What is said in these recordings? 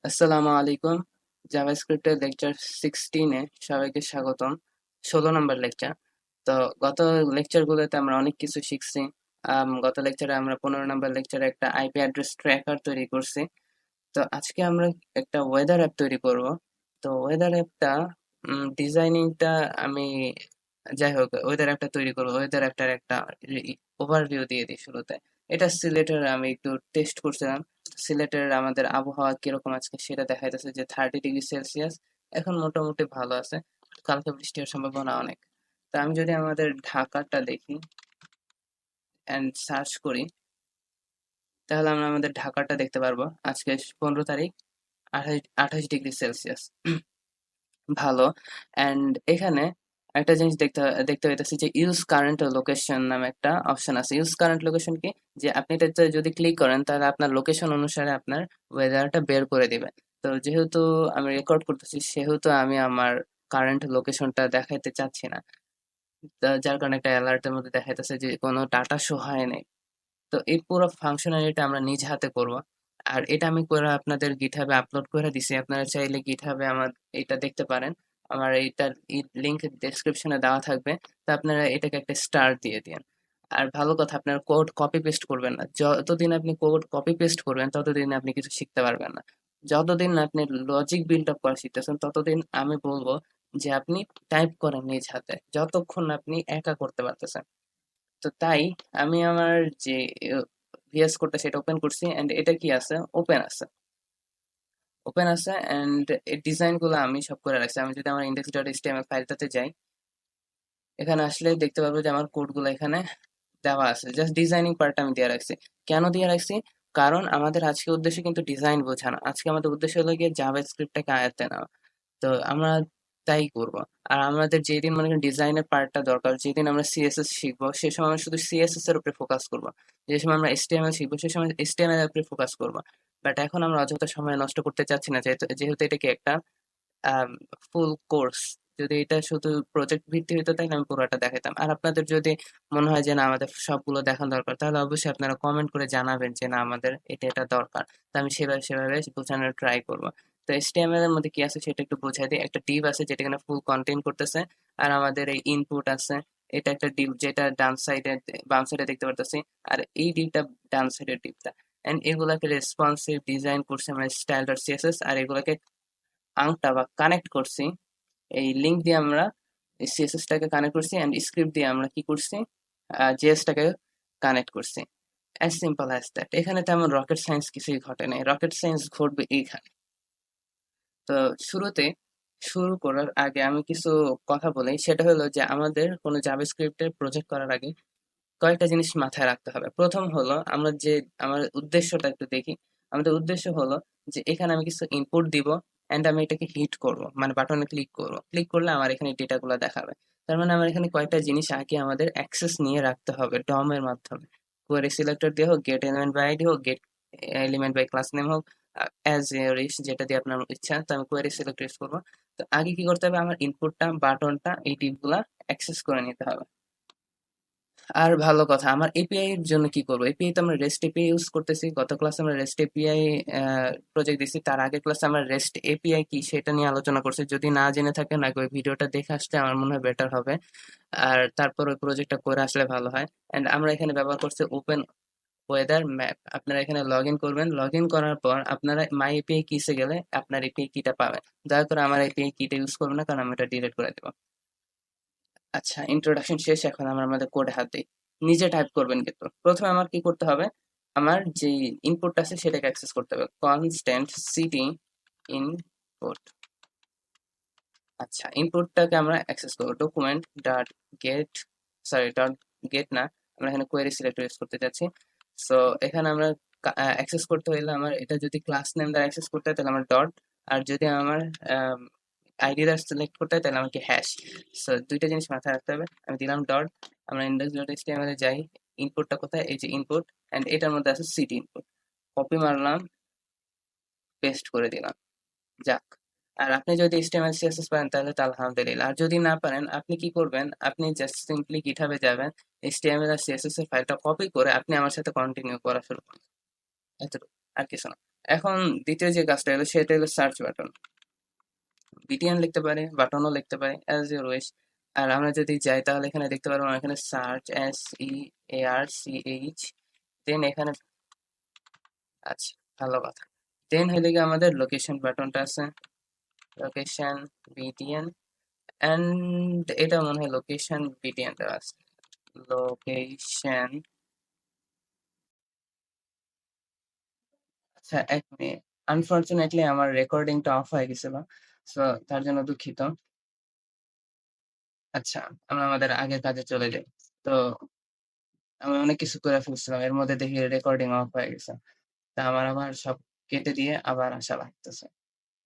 আসসালামু আলাইকুম। জাভাস্ক্রিপ্টের লেকচার 16-এ সবাইকে স্বাগতম। 16 নম্বর লেকচার। তো গত লেকচারগুলোতে আমরা অনেক কিছু শিখছি। গত লেকচারে আমরা 15 নম্বর লেকচারে একটা আইপি অ্যাড্রেস ট্র্যাকার তৈরি করছি। তো আজকে আমরা একটা ওয়েদার অ্যাপ তৈরি করব। তো ওয়েদার অ্যাপটা ডিজাইনিংটা আমি যাই হোক ওয়েদার অ্যাপটা তৈরি করবো। ওয়েদার অ্যাপটার একটা ওভারভিউ দিয়ে দিই শুরুতে। এটা সিলেটের আমি একটু টেস্ট করছিলাম। সিলেটের আমাদের আবহাওয়া কিরকম আজকে সেটা দেখা যাচ্ছে যে 30°C। এখন মোটামুটি ভালো আছে। কালকে বৃষ্টি হওয়ার সম্ভাবনা অনেক। তা আমি যদি আমাদের ঢাকাটা দেখি অ্যান্ড সার্চ করি, তাহলে আমরা আমাদের ঢাকাটা দেখতে পারবো। আজকে 15 তারিখ, 28°C। ভালো। অ্যান্ড এখানে একটা জিনিস দেখতে দেখতে পাইতেছি যে ইউজ কারেন্ট লোকেশন নামে একটা অপশন আছে। ইউজ কারেন্ট লোকেশন কি, যে আপনি এটাতে যদি ক্লিক করেন তাহলে আপনার লোকেশন অনুসারে আপনার ওয়েদারটা বের করে দিবে। তো যেহেতু আমি রেকর্ড করতেছি সেহেতু আমি আমার কারেন্ট লোকেশনটা দেখাইতে চাচ্ছি না। যার কারণে একটা অ্যালার্টের মধ্যে দেখাইতেছে যে কোনো ডাটা শো হয় নাই। তো এই পুরো ফাংশনালিটি আমরা নিজ হাতে করব। আর এটা আমি করে আপনাদের গিটহাবে আপলোড করে দিছি। আপনারা চাইলে গিটহাবে আমার এটা দেখতে পারেন। আমার এইটার লিংক ডেসক্রিপশনে দেওয়া থাকবে। তো আপনারা এটাকে একটা স্টার দিয়ে দিন। আর ভালো কথা, আপনারা কোড কপি পেস্ট করবেন না। যতদিন আপনি কোড কপি পেস্ট করবেন ততদিন আপনি কিছু শিখতে পারবেন না। যতদিন না আপনি লজিক বিল্ড আপ করা শিখতেছেন ততদিন আমি বলবো যে আপনি টাইপ করেন নিজ হাতে, যতক্ষণ না আপনি একা করতে পারতেছেন। তো তাই আমি আমার যে ভিএস কোডটা সেটা ওপেন করছি, এন্ড এটা কি আছে, ওপেন আছে। ওপেন আছে এন্ড এই ডিজাইন গুলো আমি সব করে রাখছি। আমি যদি আমার index.html ফাইলটাতে যাই, এখানে আসলে দেখতে পারবো যে আমার কোড গুলো এখানে দেওয়া আছে। জাস্ট ডিজাইনিং পার্টটা আমি দিয়ে রাখছি। কেন দিয়ে রাখছি? কারণ আমাদের আজকে উদ্দেশ্য কিন্তু ডিজাইন বোঝানো। আজকে আমাদের উদ্দেশ্য হলো গিয়ে জাভাস্ক্রিপ্টটাকে আয়ত্তে নেওয়া। তো আমরা তাই করব। আর আমাদের যেদিন মনে করেন ডিজাইনের পার্টটা দরকার, যেদিন আমরা সিএসএস শিখবো সে সময় আমরা শুধু সিএসএস এর উপরে ফোকাস করব। যে সময় আমরা এইচটিএমএল শিখবো সে সময় এইচটিএমএল এর উপরে ফোকাস করব। বাট এখন আমরা অযথা সময় নষ্ট করতে চাচ্ছি না, যেহেতু যেহেতু এটা কি একটা ফুল কোর্স। যদি এটা শুধু প্রজেক্ট ভিত্তিক হতো তাহলে আমি পুরোটা দেখাতাম। আর আপনাদের যদি মনে হয় যে না আমাদের সবগুলো দেখানো দরকার, তাহলে অবশ্যই আপনারা কমেন্ট করে জানাবেন যে না আমাদের এটা এটা দরকার। তো আমি সেভাবে সেভাবে বোঝানোর ট্রাই করবো। তো HTML এর মধ্যে কি আছে সেটা একটু বোঝাই দিই। একটা ডিভ আছে যেটা এখানে ফুল কন্টেন্ট করতেছে। আর আমাদের এই ইনপুট আছে, এটা একটা ডিভ যেটা ডান সাইডে বাম সাইডে দেখতে পারতেছি। আর এই ডিভটা ডান সাইডের ডিভটা। এন্ড এগুলাকে রেসপন্সিভ ডিজাইন করছে আমরা স্টাইল ডট সিএসএস। আর এগুলাকে আংটা বা কানেক্ট করছি এই লিঙ্ক দিয়ে। আমরা সিএসএস টাকে কানেক্ট করছি এন্ড স্ক্রিপ্ট দিয়ে আমরা কি করছি, জেএস টাকে কানেক্ট করছি। As simple as that. এখানে তেমন রকেট সায়েন্স কিছুই ঘটে নাই। রকেট সায়েন্স ঘটবে এইখানে। তো শুরুতে শুরু করার আগে আমি কিছু কথা বলি। সেটা হলো যে আমাদের কোনো জাভাস্ক্রিপ্টের প্রজেক্ট করার আগে কয়েকটা জিনিস মাথায় রাখতে হবে। প্রথম হলো আমরা যে আমার উদ্দেশ্যটা একটু দেখি। আমাদের উদ্দেশ্য হলো যে এখানে আমি কিছু ইনপুট দিব এন্ড আমি এটাকে হিট করব, মানে বাটনে ক্লিক করব। ক্লিক করলে আমার এখানে ডেটাগুলো দেখাবে। তার মানে আমার এখানে কয়েকটা জিনিস আগে আমাদের অ্যাক্সেস নিয়ে রাখতে হবে ডম এর মাধ্যমে। কোয়েরি সিলেক্টর দিয়ে হোক, গেট এলিমেন্ট বাই আইডি হোক, get element by class name হোক, অ্যাজ ইউর যেটা দিয়ে আপনার ইচ্ছা। তো আমি কোয়েরি সিলেক্টর ইউজ করবো। তো আগে কি করতে হবে, আমার ইনপুটটা বাটনটা এই টিপগুলা অ্যাক্সেস করে নিতে হবে। আর ভালো কথা, আমার এপিআই এর জন্য কি করবো? এপিআই তো আমরা রেস্ট এপিআই ইউজ করতেছি। গত ক্লাসে আমরা রেস্ট এপিআই প্রজেক্ট দিছি। তার আগের ক্লাসে আমরা রেস্ট এপিআই কি সেটা নিয়ে আলোচনা করছি। যদি না জেনে থাকেন আগে ওই ভিডিওটা দেখে আসলে আমার মনে হয় বেটার হবে। আর তারপর ওই প্রজেক্টটা করে আসলে ভালো হয়। এন্ড আমরা এখানে ব্যবহার করছি ওপেন ওয়েদার ম্যাপ। আপনারা এখানে লগ ইন করবেন। লগ ইন করার পর আপনারা মাই এপিআই কিসে গেলে আপনার এপিআই কিটা পাবেন। দয়া করে আমার এপিআই কিটা ইউজ করবেন না, কারণ আমি এটা ডিলিট করে দেবো। আচ্ছা, ইন্ট্রোডাকশন শেষ। এখন আমরা আমাদের কোডে হাত দিই। নিজে টাইপ করবেন কিন্তু প্রথমে আমার কি করতে হবে, আমার যে ইনপুটটা আছে সেটাকে অ্যাক্সেস করতে হবে। Constant city input. আচ্ছা, ইনপুটটাকে আমরা অ্যাক্সেস করবো document dot gate, sorry dot gate না, আমরা এখানে কোয়েরি সিলেক্টর ইউজ করতে যাচ্ছি। সো এখানে আমরা অ্যাক্সেস করতে হইলে আমার এটা যদি ক্লাস নেম দ্বারা অ্যাক্সেস করতে হয় তাহলে আমার ডট, আর যদি আমার আইডি দ্বারা সিলেক্ট করতে হয় তাহলে আমাকে হ্যাশ। সো দুইটা জিনিস মাথায় রাখতে হবে। আমি দিলাম ডট। আমরা ইন্ডেক্স ডট এইচটিএমএল এ যাই। ইনপুটটা কোথায়, এই যে ইনপুট, এন্ড এটার মধ্যে আছে সিটি ইনপুট। কপি মারলাম, পেস্ট করে দিলাম। যাক। আর আপনি যদি HTML CSS পারেন তাহলে তো আলহামদুলিল্লাহ। আর যদি না পারেন আপনি কি করবেন, আপনি জাস্ট সিম্পলি গিটহাবে যাবেন, HTML আর CSS এর ফাইলটা কপি করে আপনি আমার সাথে কন্টিনিউ করা শুরু করুন। এতটুকু, আর কিছু না। এখন দ্বিতীয় যে কাজটা হলো সেটা হলো সার্চ বাটন। বিটিএন লিখতে পারে, বাটনও লিখতে পারে, অ্যাজ ইউর উইশ। আর আমরা যদি যাই তাহলে এখানে দেখতে পারবো এখানে সার্চ, SEARCH, দেন এখানে, আচ্ছা, ভালো কথা। দেন হইলে গিয়ে আমাদের লোকেশন বাটনটা আছে, লোকেশন বিটিএন, অ্যান্ড এটা মনে হয় লোকেশন বিটিএনটা আছে, লোকেশন। আচ্ছা, এক মিনিট, আনফরচুনেটলি আমার রেকর্ডিংটা অফ হয়ে গেছিল, সো তার জন্য দুঃখিত। আচ্ছা, আমরা আমাদের আগের কাজে চলে যাই। তো আমি অনেক কিছু করে ফেলছিলাম, এর মধ্যে দেখি রেকর্ডিং অফ হয়ে গেছে। তা আমার আবার সব কেটে দিয়ে আবার আসা লাগতেছে,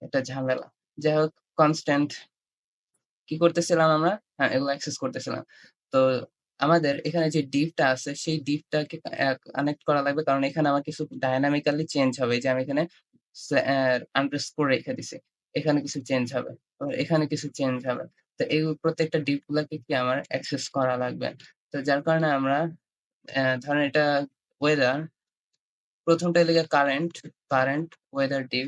এটা ঝামেলা। যাই হোক, কনস্ট্যান্ট কি করতেছিলাম আমরা? হ্যাঁ, এগুলো অ্যাক্সেস করতেছিলাম। তো আমাদের এখানে যে ডিভটা আছে সেই ডিভটাকে কানেক্ট করা লাগবে, কারণ এখানে আমার কিছু ডায়নামিক্যালি চেঞ্জ হবে। এই যে আমি এখানে আন্ডারস্কোর রেখে দিছি, এখানে কিছু চেঞ্জ হবে, আবার এখানে কিছু চেঞ্জ হবে। তো এই প্রত্যেকটা ডিভ গুলাকে কি আমার অ্যাক্সেস করা লাগবে। তো যার কারণে আমরা ধরেন এটা ওয়েদার, প্রথমটা লেগে current, current weather Depp,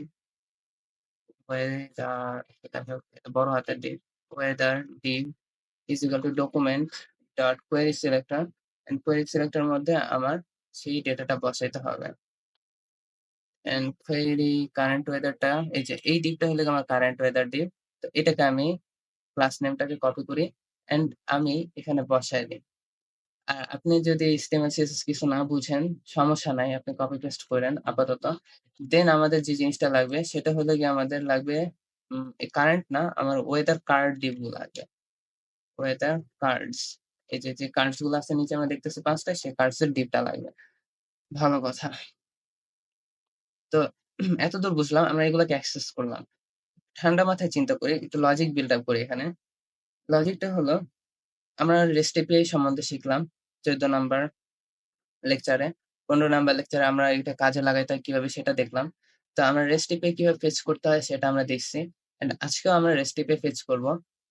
weather, এটা হোক, এটা বড় হাতের Depp, weather Depp is equal to document dot query selector, and query selector মধ্যে আমার সেই ডেটাটা বসাইতে হবে। and query current weather টা, এই যে এই দিকটা হলো গিয়ে আমার কারেন্ট ওয়েদার দিক। তো এটাকে আমি ক্লাস নেমটাকে কপি করি এন্ড আমি এখানে বসাই দিই। আর আপনি যদি HTML CSS কিছু না বুঝেন, সমস্যা নাই, আপনি কপি পেস্ট করেন আপাতত। দেন আমাদের যে জিনিসটা লাগবে সেটা হলো গিয়ে আমাদের লাগবে কারেন্ট না, আমার ওয়েদার কার্ড ডিভ লাগবে, ওয়েদার কার্ডস। এই যে কার্ডস গুলো আছে নিচে আমরা দেখতেছি ৫টা, সেই কার্ডস এর ডিপটা লাগবে। ভালো কথা। তো এতদূর বুঝলাম, আমরা এগুলোকে অ্যাক্সেস করলাম। ঠান্ডা মাথায় চিন্তা করি, একটু লজিক বিল্ড আপ করি এখানে। লজিকটা হলো, আমরা রেস্ট এপিআই সম্বন্ধে শিখলাম ১৪ নাম্বার লেকচারে। ১৫ নাম্বার লেকচারে আমরা এটা কাজে লাগাইতে হয় কিভাবে সেটা দেখলাম। তো আমরা রেস্ট এপিআই কিভাবে ফেচ করতে হয় সেটা আমরা দেখছি। এন্ড আজকেও আমরা রেস্ট এপিআই ফেচ করব।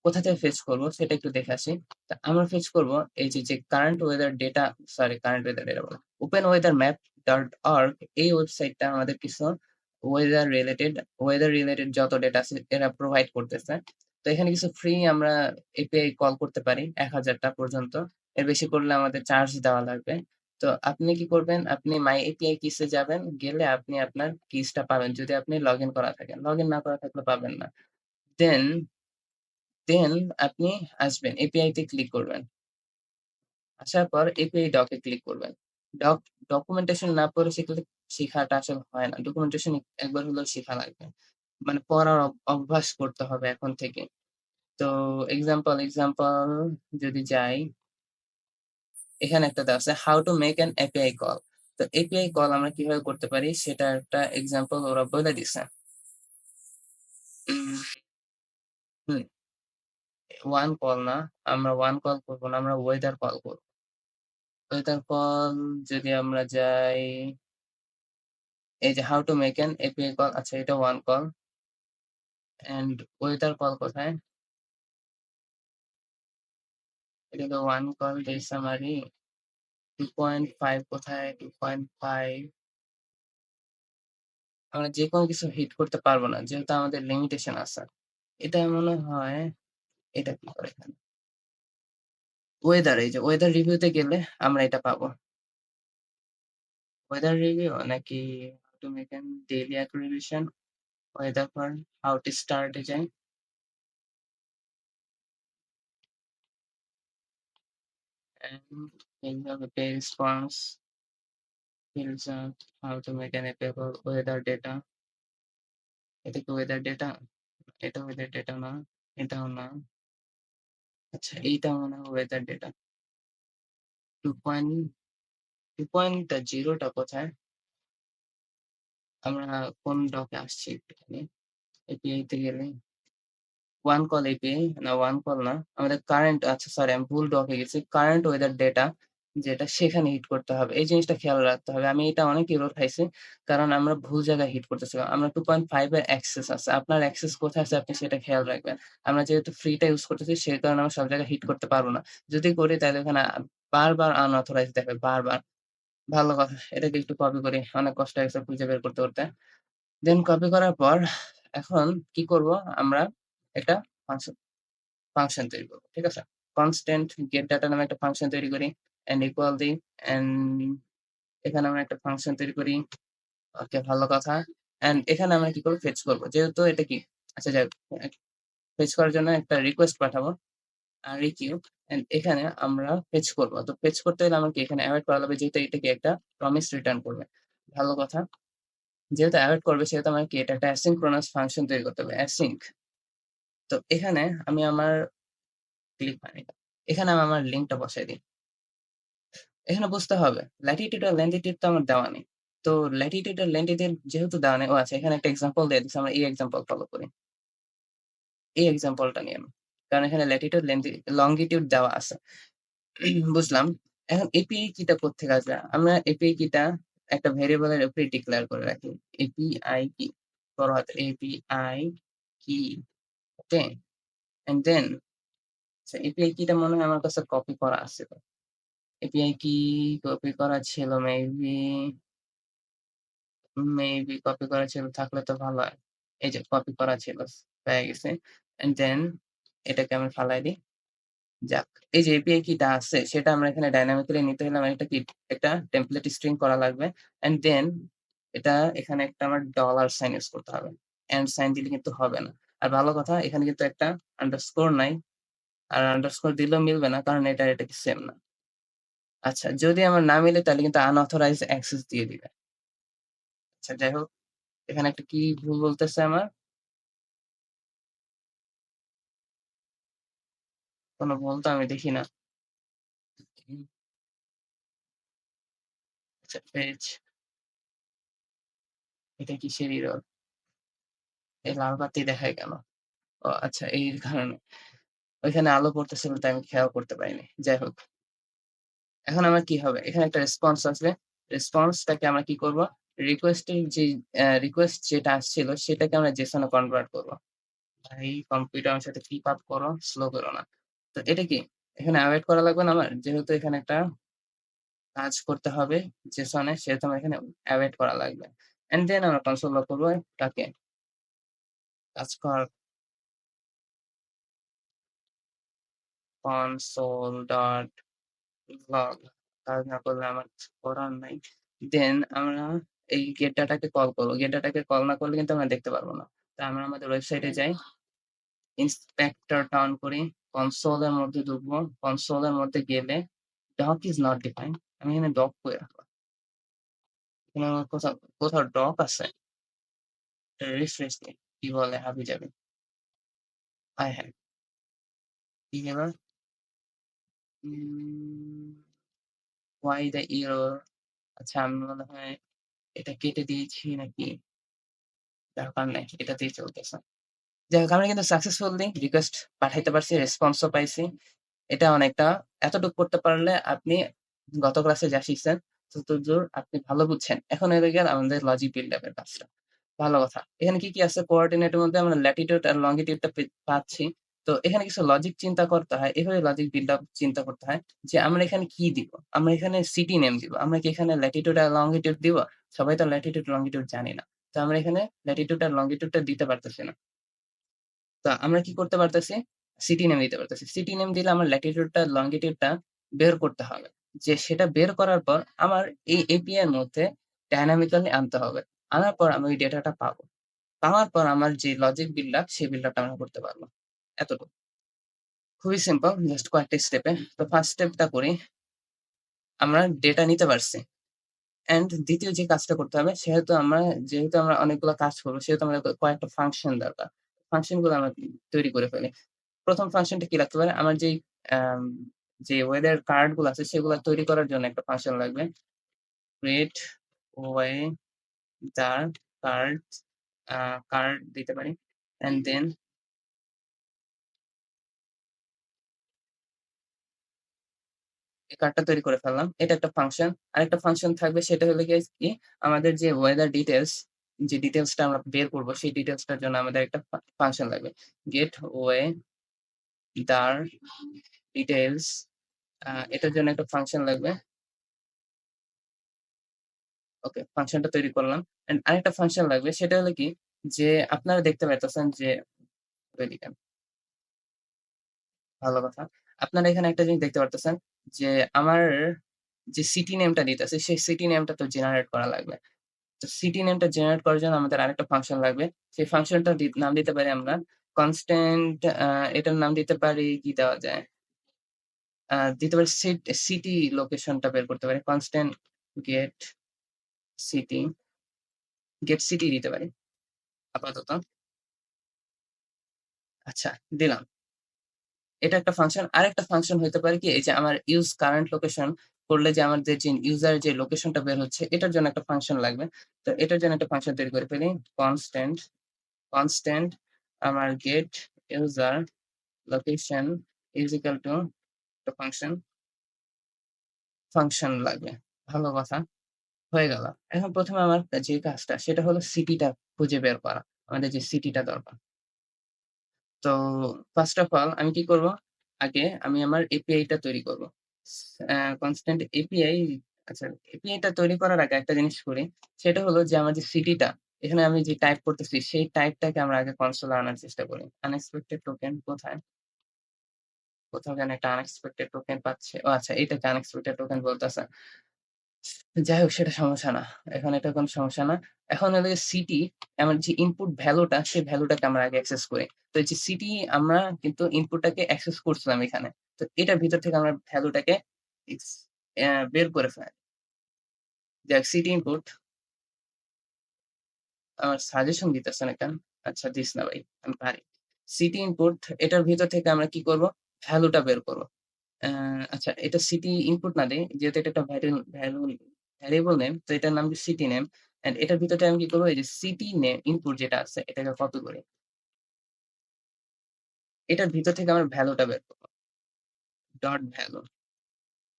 কোথা থেকে ফেচ করব সেটা একটু দেখে আসি। তো আমরা ফেচ করব এই যে current weather data, sorry current weather data বলা, open weather map dot org, এই ওয়েবসাইটটা আমাদের কিছু ওয়েদার রিলেটেড যত ডেটা আছে এরা প্রোভাইড করতেছে। তো এখানে কিছু ফ্রি আমরা এপিআই কল করতে পারি ১০০০টা পর্যন্ত। এর বেশি করলে আমাদের চার্জ দেওয়া লাগবে। তো আপনি কি করবেন? আপনি মাই এপিআই কিস এ যাবেন। গেলে আপনি আপনার কিসটা পাবেন যদি আপনি লগইন করা থাকে। লগইন না করা থাকলে পাবেন না। দেন দেন আপনি আসবেন, এপিআই তে ক্লিক করবেন। আসার পর এপিআই ডক এ ক্লিক করবেন। ডক ডকুমেন্টেশন না পড়ে শিখলে শিখাটা আসলে হয় না। ডকুমেন্টেশন একবার হলেও শিখা লাগবে। মানে পড়ার অভ্যাস করতে হবে এখন থেকে। তো এক্সাম্পল যদি যাই, এখানে একটা দেওয়া আছে how to make an API call. তো এপিআই কল আমরা কিভাবে করতে পারি সেটা একটা এক্সাম্পল ওরা বলে দিছে। উম, হুম, ওয়ান কল না, আমরা ওয়ান কল করবো না, আমরা ওয়েদার কল করবো। ওয়েদার কল যদি আমরা যাই, এই যে how to make an API call, আচ্ছা এটা one call. And weather call কোথায়? এটা তো ওয়ান কল ডে সামারি। 2.5 কোথায়? 2.5 আমরা যে কোনো কিছু হিট করতে পারবো না যেহেতু আমাদের লিমিটেশন আছে। এটা মনে হয়, এটা কি করে এখানে? ওয়েদার, এই যে ওয়েদার রিভিউতে গেলে আমরা এটা পাবো। ওয়েদার রিভিউ নাকি how to make an daily acquisition, weather for how to start design, and এইভাবে pay response fields how to make an অ্যাপেবল ওয়েদার ডেটা। এটা কি ওয়েদার ডেটা? এটা ওয়েদার ডেটা না, এটাও না। আচ্ছা এইটা মনে হয় ওয়েদার ডেটা। 2.0টা কোথায়? আমরা কোন ডকে আসছি একটুখানি, এপিআই তে গেলে ওয়ান কল এপিআই না, ওয়ান কল না, আমাদের কারেন্ট, আচ্ছা সরি আমি ভুল ডকে গেছি। কারেন্ট ওয়েদার ডেটা যেটা সেখানে হিট করতে হবে। এই জিনিসটা খেয়াল রাখতে হবে। আমি এটা অনেক এরর খাইছি। কারণ আমরা ভুল জায়গায় হিট করতেছিলাম। আমরা 2.5 এর অ্যাক্সেস আছে। আপনার অ্যাক্সেস কোথায় আছে আপনি সেটা খেয়াল রাখবেন। আমরা যেহেতু ফ্রিটা ইউজ করতেছি সেই কারণে আমরা সব জায়গায় হিট করতে পারব না। যদি করি তাহলে ওখানে বারবার আনঅথরাইজড দেখাবে, বারবার। ভালো কথা। এটাকে একটু কপি করি। অনেক কষ্ট হয়েছে খুঁজে বের করতে। দেন কপি করার পর এখন কি করব আমরা একটা ফাংশন ফাংশন তৈরি করব। ঠিক আছে? কনস্ট্যান্ট গেট ডাটা নামে একটা ফাংশন তৈরি করি এন্ড ইকুয়াল দিই এন্ড এখানে আমরা একটা ফাংশন তৈরি করি। ওকে, ভালো কথা। এন্ড এখানে আমরা কি করব? ফেচ করব। যেহেতু এটা কি, আচ্ছা যাই হোক, ফেচ করার জন্য একটা রিকোয়েস্ট পাঠাবো রিকিউ এন্ড এখানে আমরা ফেচ করব। তো ফেচ করতে হলে আমাকে এখানে এভয়েড করা লাগবে, যেহেতু এটা কি একটা প্রমিস রিটার্ন করবে। ভালো কথা। যেহেতু এভয়েড করবে সেহেতু আমাকে এটা একটা অ্যাসিঙ্ক্রোনাস ফাংশন তৈরি করতে হবে। অ্যাসিঙ্ক। তো এখানে আমি আমার ক্লিক হয়নি। এখানে আমি আমার লিঙ্কটা বসাই দিই। এখানে বুঝতে হবে ল্যাটিটিউড আর ল্যাটিটিউড তো আমার দেওয়া নেই। তো ল্যাটিটিউড আর ল্যাটিটিউড যেহেতু দেওয়া নেই, ও আচ্ছা, এখানে একটা এক্সাম্পল দিয়ে দিচ্ছে। আমরা এই এক্সাম্পল ফলো করি। এই এক্সাম্পলটা নিয়ে আমি। কারণ এখানে ল্যাটিটিউড লঙ্গিটিউড দেওয়া আছে। বুঝলাম। এখন এপিআই কিটা কোত্থেকে আসবে? আমরা এপিআই কিটা একটা ভেরিয়েবলের উপরে ডিক্লেয়ার করে রাখি। এপিআই কি, বড় হাতের এপিআই কি। ওকে, এন্ড দেন এপিআই কিটা মনে হয় আমার কাছে কপি করা আছে। এপিআই কি কপি করা ছিল মেবি, কপি করা ছিল, থাকলে তো ভালো হয়। এই যে কপি করা ছিল, পেয়ে গেছে। এন্ড দেন এটাকে আমি ফালাই দিই। যাক, এই যে এপিআই কিটা আছে সেটা আমরা এখানে ডাইনামিক্যালি নিতে হলে আমার এটা কি একটা টেমপ্লেট স্ট্রিং করা লাগবে। এন্ড দেন এটা এখানে একটা আমার ডলার সাইন ইউজ করতে হবে। এন্ড সাইন দিলে কিন্তু হবে না। আর ভালো কথা, এখানে কিন্তু একটা আন্ডারস্কোর নাই। আর আন্ডারস্কোর দিলেও মিলবে না, কারণ এটা কি সেম না। আচ্ছা, যদি আমার না মিলে তাহলে কিন্তু আনঅথরাইজড অ্যাক্সেস দিয়ে দিবে। আচ্ছা যাই হোক, এখানে একটা কি ভুল বলতেছে আমার? কোনো ভুল তো আমি দেখি না। আচ্ছা, পেজ, এটা কিসের এরর? এই লাল বাতি দেখায় কেন? ও আচ্ছা, এই কারণে। ওইখানে আলো পড়তেছিল তাই আমি খেয়াল করতে পারিনি। যাই হোক, এখন আমার কি হবে? এখানে একটা রেসপন্স আসবে। রেসপন্সটাকে আমরা কি করব? রিকোয়েস্টের যে রিকোয়েস্ট যেটা আসছিল সেটাকে আমরা জেসনে কনভার্ট করব। ভাই, কম্পিউটার আমার সাথে কিপ আপ করো, স্লো করো না। তো এটা কি? এখানে এভয়েড করা লাগবে না আমার? যেহেতু এখানে একটা কাজ করতে হবে জেসনে, সেহেতু আমার এখানে এভয়েড করা লাগবে। অ্যান্ড দেন আমরা কনসোল লক করবো এটাকে। কাজ কর, কনসোল ডট লগ। কাজ না করলে আমার কিছু করার নাই। দেন আমরা এই গেট ডাটাকে কল করবো। গেট ডাটাকে কল না করলে কিন্তু আমরা দেখতে পারবো না। তো আমরা আমাদের ওয়েবসাইটে যাই, ইন্সপেক্টরটা অন করি, কনসোলের মধ্যে ঢুকবো। কনসোলের মধ্যে গেলে ডক ইজ নট ডিফাইন্ড, আমি এখানে ডক করে রাখবো। এখানে আমার কোথাও কোথাও ডক আছে? রিফ্রেশ দিই, কি বলে হাবি যাবে। আয় হ্যাঁ, কি এবার? Why the error? আচ্ছা, আমি মনে হয় এটা কেটে দিয়েছি নাকি? ব্যাপার নাই, এটাতেই চলতেছে। যাই হোক, আমরা কিন্তু সাকসেসফুলি রিকোয়েস্ট পাঠাইতে পারছি, রেসপন্সও পাইছি। এটা অনেকটা, এতটুকু করতে পারলে আপনি গত ক্লাসে যা শিখছেন ততদূর আপনি ভালো বুঝছেন। এখন হয়ে গেল আমাদের লজিক বিল্ড আপের কাজটা। ভালো কথা। এখানে কি আছে? কোঅর্ডিনেটের মধ্যে আমরা ল্যাটিটিউড আর লঙ্গিটিউডটা পাচ্ছি। তো এখানে কিছু লজিক চিন্তা করতে হয়। এভাবে লজিক বিল্ড আপ চিন্তা করতে হয় যে আমরা এখানে কি দিব? আমরা এখানে সিটি নেম দিব। আমরা কি এখানে ল্যাটিটিউড আর লঙ্গিটিউড দিব? সবাই তো ল্যাটিটিউড লঙ্গিটিউড জানি না। তো আমরা এখানে ল্যাটিটিউড আর লঙ্গিটিউডটা দিতে পারতেছি না। তো আমরা কি করতে পারতেছি? সিটি নেম দিতে পারতেছি। সিটি নেম দিলে আমার ল্যাটিটিউডটা লঙ্গিটিউডটা বের করতে হবে। যে সেটা বের করার পর আমার এই এপিআই এর মধ্যে ডায়নামিক্যালি আনতে হবে। আনার পর আমি ওই ডেটাটা পাবো। পাওয়ার পর আমার যে লজিক বিল্ড আপ, সেই বিল্ড আপটা আমরা করতে পারবো। এতটুকু। খুবই সিম্পল, জাস্ট কয়েকটা স্টেপে। তো ফার্স্ট স্টেপটা করি। আমরা ডেটা নিতে পারছি। অ্যান্ড দ্বিতীয় যে কাজটা করতে হবে, যেহেতু আমরা অনেকগুলো কাজ করবো, সেহেতু আমাদের কয়েকটা ফাংশন দরকার। ফাংশন গুলো আমরা তৈরি করে ফেলি। ১ম ফাংশনটা কি লাগতে পারে? আমার আম যে ওয়েদার কার্ড গুলো আছে সেগুলা তৈরি করার জন্য একটা ফাংশন লাগবে। ক্রিয়েট ওয়েদার কার্ড, কার্ড দিতে পারি। অ্যান্ড দেন এই কার্ডটা তৈরি করে ফেললাম। এটা একটা ফাংশন। আরেকটা ফাংশন থাকবে, সেটা হলো গিয়ে কি, আমাদের যে ওয়েদার ডিটেইলস, যে ডিটেইলসটা আমরা বের করব সেই ডিটেইলসটার জন্য আমাদের একটা ফাংশন লাগবে। গেট ওয়েদার ডিটেইলস, এটার জন্য একটা ফাংশন লাগবে। ওকে, ফাংশনটা তৈরি করলাম। অ্যান্ড আরেকটা ফাংশন লাগবে সেটা হলো কি যে আপনারা দেখতে পাইতেছেন যে ওইদিকে ভালো কথা। আপনারা এখানে একটা জিনিস দেখতে পারতেছেন যে আমার যে সিটি নেমটা দিতেছে সেই সিটি নেমটা তো জেনারেট করা লাগবে। তো সিটি নেমটা জেনারেট করার জন্য আমাদের আরেকটা ফাংশন লাগবে। সেই ফাংশনটার নাম দিতে পারি আমরা কনস্ট্যান্ট এটার নাম দিতে পারি কি দেওয়া যায়? দিতে পারি সিটি লোকেশনটা বের করতে পারি। Constant get city, get city দিতে পারি আপাতত। আচ্ছা, দিলাম। এটা একটা ফাংশন। আরেকটা ফাংশন হইতে পারে কি এই যে আমার ইউজ কারেন্ট লোকেশন করলে যে আমার যে ইউজার যে লোকেশনটা বের হচ্ছে এটার জন্য একটা ফাংশন লাগবে। তো এটার জন্য একটা ফাংশন তৈরি করে ফেলি। কনস্ট্যান্ট, কনস্ট্যান্ট আমার get user location is equal to একটা ফাংশন, ফাংশন লাগবে। ভালো কথা। হয়ে গেল। এখন ১ম এ আমার যে কাজটা সেটা হলো সিটিটা খুঁজে বের করা। আমাদের যে সিটিটা দরকার। তো ফার্স্ট অফ অল আমি কি করব? আগে আমি আমার এপিআই টা তৈরি করব। কনস্ট্যান্ট এপিআই আচ্ছা এপিআই টা তৈরি করার আগে একটা জিনিস করি। সেটা হলো যে আমার যে সিটিটা এখানে আমি যে টাইপ করতেছি সেই টাইপটাকে আমরা আগে কনসোলে আনার চেষ্টা করি। আনএক্সপেক্টেড টোকেন কোথায়? কোথাও যেন একটা আনএক্সপেক্টেড টোকেন পাচ্ছি। ও আচ্ছা এটাকে আনএক্সপেক্টেড টোকেন বলতেছে। যাই হোক সেটা সমস্যা না। এখন এটা কোন সমস্যা না। এখন হলো সিটি আমার যে ইনপুট ভ্যালুটা সেই ভ্যালুটাকে আমরা আগে অ্যাক্সেস করি। তো এই যে সিটি আমরা কিন্তু ইনপুটটাকে অ্যাক্সেস করছিলাম এখানে। তো এটার ভিতর থেকে আমরা ভ্যালুটাকে ইস বের করে ফেলি। যাক সিটি ইনপুট আমার সাজেশন দিতেছে না কেন? আচ্ছা দিস না ভাই, আমি পারি। সিটি ইনপুট এটার ভিতর থেকে আমরা কি করব? ভ্যালুটা বের করব। আ আচ্ছা এটা সিটি ইনপুট না দেই, যেহেতু এটা একটা ভ্যারিয়েবল নেম তো এটার নাম দিয়ে সিটি নেম। অ্যান্ড এটার ভিতরে আমি কি করব এই যে সিটি ইনপুট যেটা আছে এটাকে কপি করি। এটার ভিতর থেকে আমার ভ্যালুটা বের করব। Dot value.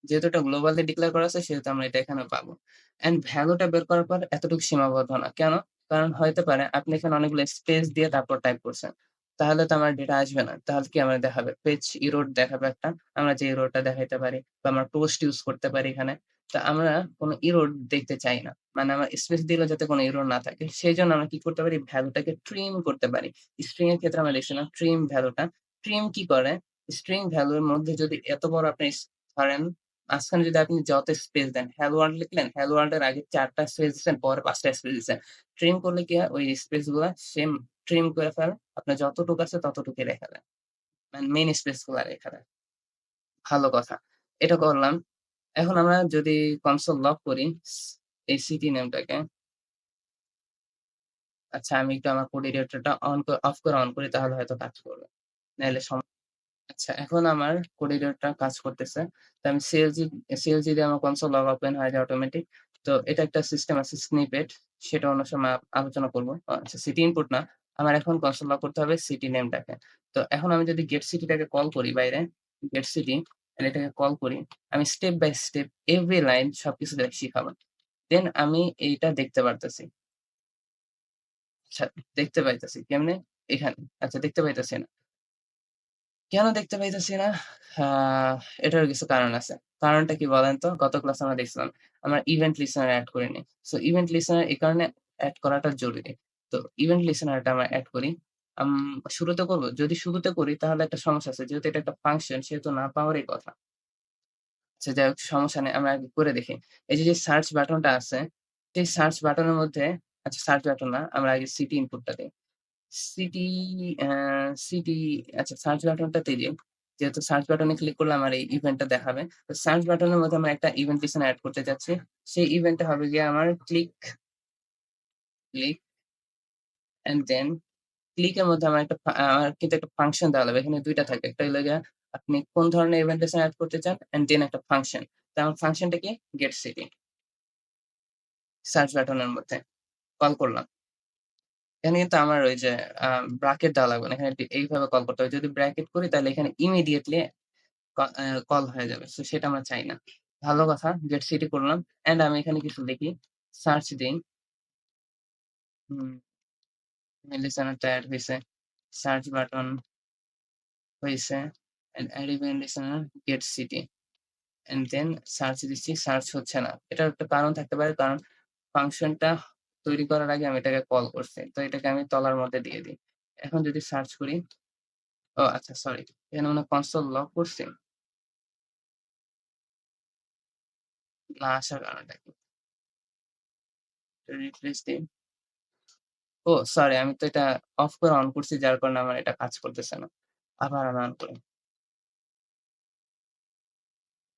যেহেতু এটা গ্লোবালি ডিক্লেয়ার করা আছে সেহেতু আমরা এটা এখানে পাবো। অ্যান্ড ভ্যালুটা বের করার পর এতটুকু সীমাবদ্ধ না। কেন? কারণ হইতে পারে আপনি এখানে অনেকগুলো স্পেস দিয়ে তারপর টাইপ করছেন। তাহলে তো আমার ডেটা আসবে না। তাহলে কি আমার দেখাবে? পেজ এরর দেখাবে একটা। আমরা যে এররটা দেখাইতে পারি বা আমরা পোস্ট ইউজ করতে পারি এখানে। তো আমরা কোন এরর দেখতে চাই না। মানে আমার স্পেস দিলেও যাতে কোনো এরর না থাকে। সেজন্য আমরা কি করতে পারি? ভ্যালুটাকে ট্রিম করতে পারি। স্ট্রিং এর ক্ষেত্রে আমরা দেখছিলাম ট্রিম ভ্যালুটা। ট্রিম কি করে? স্ট্রিং ভ্যালুর মধ্যে যদি এত বড় আপনি ধরেন মাঝখানে যদি আপনি যত স্পেস দেন, হ্যালো ওয়ার্ল্ড লিখলেন, হ্যালো ওয়ার্ল্ড এর আগে ৪ টা স্পেস দিছেন, পরে ৫ টা স্পেস দিছেন। ট্রিম করলে কি হয়? ওই স্পেস গুলা সেম ট্রিম করে ফেলে। আপনার যতটুকু আছে ততটুকুই রেখে দেয়। মানে মেইন স্পেস গুলা রেখে দেয়। ভালো কথা। এটা করলাম। এখন আমরা যদি কনসোল লগ করি এই সিটি নেমটাকে, আচ্ছা আমি একটু আমার কোড এডিটরটা অফ করে অন করি তাহলে হয়তো কাজ করবে। নাইলে আচ্ছা, এখন আমার কোড এডিটরটা কাজ করতেছে। তো আমি সিএলজি দিয়ে আমার কনসোল লগ ওপেন হয়ে যায় অটোমেটিক। তো এটা একটা সিস্টেম আছে স্নিপেট, সেটা অন্য সময় আলোচনা করব। আচ্ছা সিটি ইনপুট না। আমার এখন কনসোল লগ করতে হবে সিটি নেমটাকে। তো এখন আমি যদি গেট সিটিটাকে কল করি বাইরে, গেট সিটি এটাকে কল করি। আমি step by step every line সবকিছু শিখাবো। দেন আমি এইটা দেখতে পারতেছি। আচ্ছা দেখতে পাইতেছি। কেমনে? এখানে। আচ্ছা দেখতে পাইতেছি না। কেন দেখতে পাইতেছি না? আ এটারও কিছু কারণ আছে। কারণটা কি বলেন তো? গত ক্লাসে আমরা দেখছিলাম। আমরা ইভেন্ট লিস্টেনার এড করিনি। সো ইভেন্ট লিস্টেনার এই কারণে এড করাটা জরুরি। তো ইভেন্ট লিস্টেনারটা আমরা এড করি। আম শুরুতে করব? যদি শুরুতে করি তাহলে একটা সমস্যা আছে। যেহেতু এটা একটা ফাংশন সেহেতু না পাওয়ারই কথা। আচ্ছা যাই হোক সমস্যা নেই। আমরা আগে করে দেখি। এই যে সার্চ বাটনটা আছে, সেই সার্চ বাটনের মধ্যে আচ্ছা সার্চ বাটন না, আমরা আগে সিটি ইনপুটটা দেই। সিটি অ্যা সিটি আচ্ছা সার্চ বাটনটাতে যাই। যেহেতু সার্চ বাটনে ক্লিক করলে আমার এই ইভেন্টটা দেখাবে। তো সার্চ বাটনের মধ্যে আমরা একটা ইভেন্ট লিসেন এড করতে যাচ্ছি। সেই ইভেন্টটা হবে গিয়ে আমার ক্লিক অ্যান্ড দেন ক্লিক এর মধ্যে আমার আমার কিন্তু একটা ফাংশন দেওয়া লাগবে। এখানে ২ টা থাকে। একটা হইলো গিয়ে আপনি কোন ধরনের ইভেন্ট লিসেন এড করতে চান অ্যান্ড দেন একটা ফাংশন। তো আমার ফাংশনটা কি? গেট সিটি সার্চ বাটনের মধ্যে কল করলাম। এখানে কিন্তু আমার ওই যে ব্রাকেট দেওয়া লাগবে না। এখানে এইভাবে কল করতে হবে। যদি ব্র্যাকেট করি তাহলে এখানে ইমিডিয়েটলি কল হয়ে যাবে। সো সেটা আমরা চাই না। ভালো কথা গেট সিটি করলাম। অ্যান্ড আমি এখানে কিছু লিখি। সার্চ দেই। হুম, লিসেনারটা এড হইছে। সার্চ বাটন হইছে। And add event listener get city. And then search দিচ্ছি, সার্চ হচ্ছে না। এটার একটা কারণ থাকতে পারে। কারণ ফাংশনটা তৈরি করার আগে আমি এটাকে কল করছি। তো এটাকে আমি তলার মধ্যে দিয়ে দিই। এখন যদি সার্চ করি, ও আচ্ছা সরি। এখানে মনে হয় কনসোল লক করছি। না আসার কারণটা কি? রিফ্রেশ দিই। ও সরি, আমি তো এটা অফ করে অন করছি যার কারণে আমার এটা কাজ করতেছে না। আবার আমি অন করি।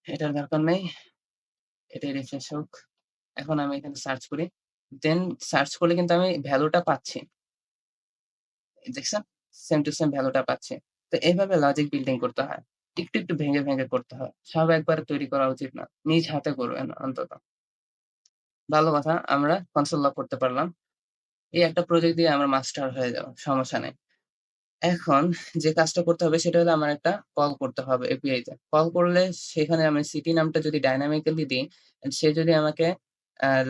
এটার দরকার নেই। এটাই রিফ্রেশ হোক। এখন আমি এখানে সার্চ করি। দেন সার্চ করলে কিন্তু আমি ভ্যালুটা পাচ্ছি। দেখছেন? সেম টু সেম ভ্যালুটা পাচ্ছি। তো এইভাবে লজিক বিল্ডিং করতে হয়। একটু ভেঙে ভেঙে করতে হয়। সব একবারে তৈরি করা উচিত না। নিজ হাতে করবেন অন্তত। ভালো কথা, আমরা কনসোল লক করতে পারলাম। এই একটা প্রজেক্ট দিয়ে আমরা মাস্টার হয়ে যাব। সমস্যা নেই। এখন যে কাজটা করতে হবে সেটা হলো আমার একটা কল করতে হবে এপিআই তে। কল করলে সেখানে আমি সিটি নামটা যদি ডায়নামিক্যালি দিই, সে যদি আমাকে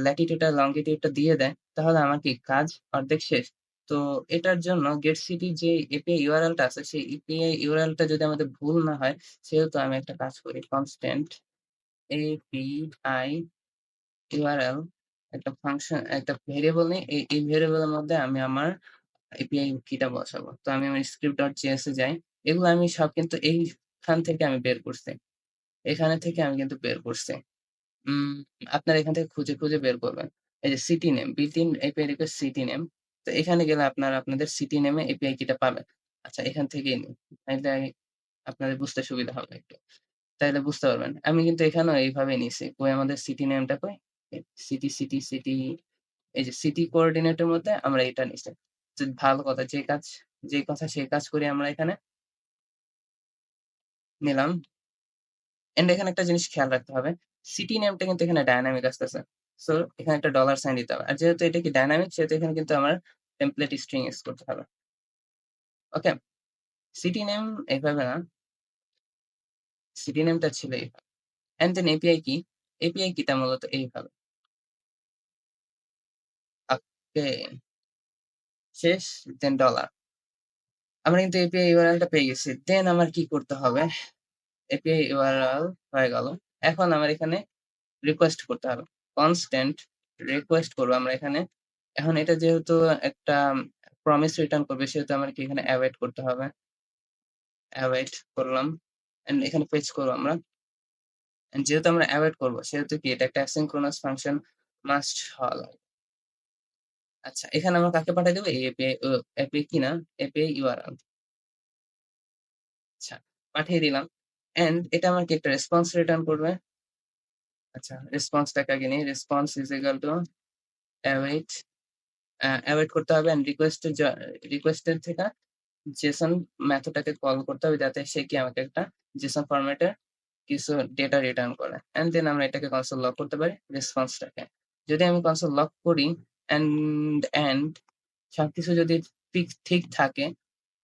ল্যাটিটিউড আর লংগিটিউড টা দিয়ে দেয়, তাহলে আমার কি কাজ অর্ধেক শেষ। তো এটার জন্য গেট সিটি যে এপিআই ইউআরএল টা আছে, সেই এপিআই ইউআরএল টা যদি আমাদের ভুল না হয়, সেহেতু আমি একটা কাজ করি। কনস্ট্যান্ট এপিআই ইউআরএল একটা ফাংশন, একটা ভেরিয়েবল নেই। এই ভেরিয়েবলের মধ্যে আমি আমার এপিআই কিটা বসাবো। তো আমি আমার script.js এ যাই। এগুলো আমি সব কিন্তু এইখান থেকে আমি বের করছি। এখানে থেকে আমি কিন্তু বের করছি। উম আপনারা এখান থেকে খুঁজে বের করবেন। এই যে city name, built in API request city name. তো এখানে গেলে আপনারা আপনাদের সিটি নেমে এপিআই কিটা পাবেন। আচ্ছা এখান থেকেই নিই। তাইলে আপনাদের বুঝতে সুবিধা হবে একটু। তাইলে বুঝতে পারবেন। আমি কিন্তু এখানেও এইভাবেই নিছি। কই আমাদের সিটি নেমটা কই? সিটি এই যে সিটি কোঅর্ডিনেটের মধ্যে আমরা এটা নিছি। যে ভালো কথা, যে কথা সেই কাজ করি আমরা এখানে নিলাম। এন্ড এখানে একটা জিনিস খেয়াল রাখতে হবে। সিটি নেমটা কিন্তু এখানে ডায়নামিক আসতেছে। সো এখানে একটা ডলার সাইন দিতে হবে। আর যেহেতু এটা কি ডায়নামিক, সেহেতু এখানে কিন্তু আমার টেমপ্লেট স্ট্রিং ইউজ করতে হবে। ওকে? সিটি নেম এইভাবে না, সিটি নেমটা ছিল এইভাবে। অ্যান্ড দেন এপিআই কি? এপিআই কিটা মূলত এইভাবে। ওকে, শেষ, দেন ডলার। আমরা কিন্তু এপিআই ইউআরএল টা পেয়ে গেছি। দেন আমার কি করতে হবে? এপিআই ইউআরএল হয়ে গেল। এখন আমার এখানে রিকোয়েস্ট করতে হবে। কনস্ট্যান্ট রিকোয়েস্ট করবো আমরা এখানে। এখন এটা যেহেতু একটা প্রমিস রিটার্ন করবে, সেহেতু আমার কি এখানে অ্যাওয়েট করতে হবে। অ্যাওয়েট করলাম। অ্যান্ড এখানে ফেচ করবো আমরা। And যেহেতু আমরা অ্যাওয়েট করবো, সেহেতু কি এটা একটা অ্যাসিনক্রোনাস ফাংশন মাস্ট হওয়া লাগবে। আচ্ছা, এখানে আমরা কাকে পাঠিয়ে দেবো? এই এপিআই এপিআই কি না? API URL. আচ্ছা, পাঠিয়ে দিলাম। অ্যান্ড এটা আমাকে একটা রেসপন্স রিটার্ন করবে। আচ্ছা, রেসপন্সটাকে আগে নিই। Response is equal two await. Await করতে হবে অ্যান্ড রিকোয়েস্টের থেকে জেসন মেথডটাকে কল করতে হবে, যাতে সে কি আমাকে একটা জেসন ফরম্যাটে কিছু ডেটা রিটার্ন করে। অ্যান্ড দেন আমরা এটাকে কনসোল লক করতে পারি রেসপন্সটাকে। যদি আমি কনসোল লক করি অ্যান্ড সবকিছু যদি ঠিক থাকে,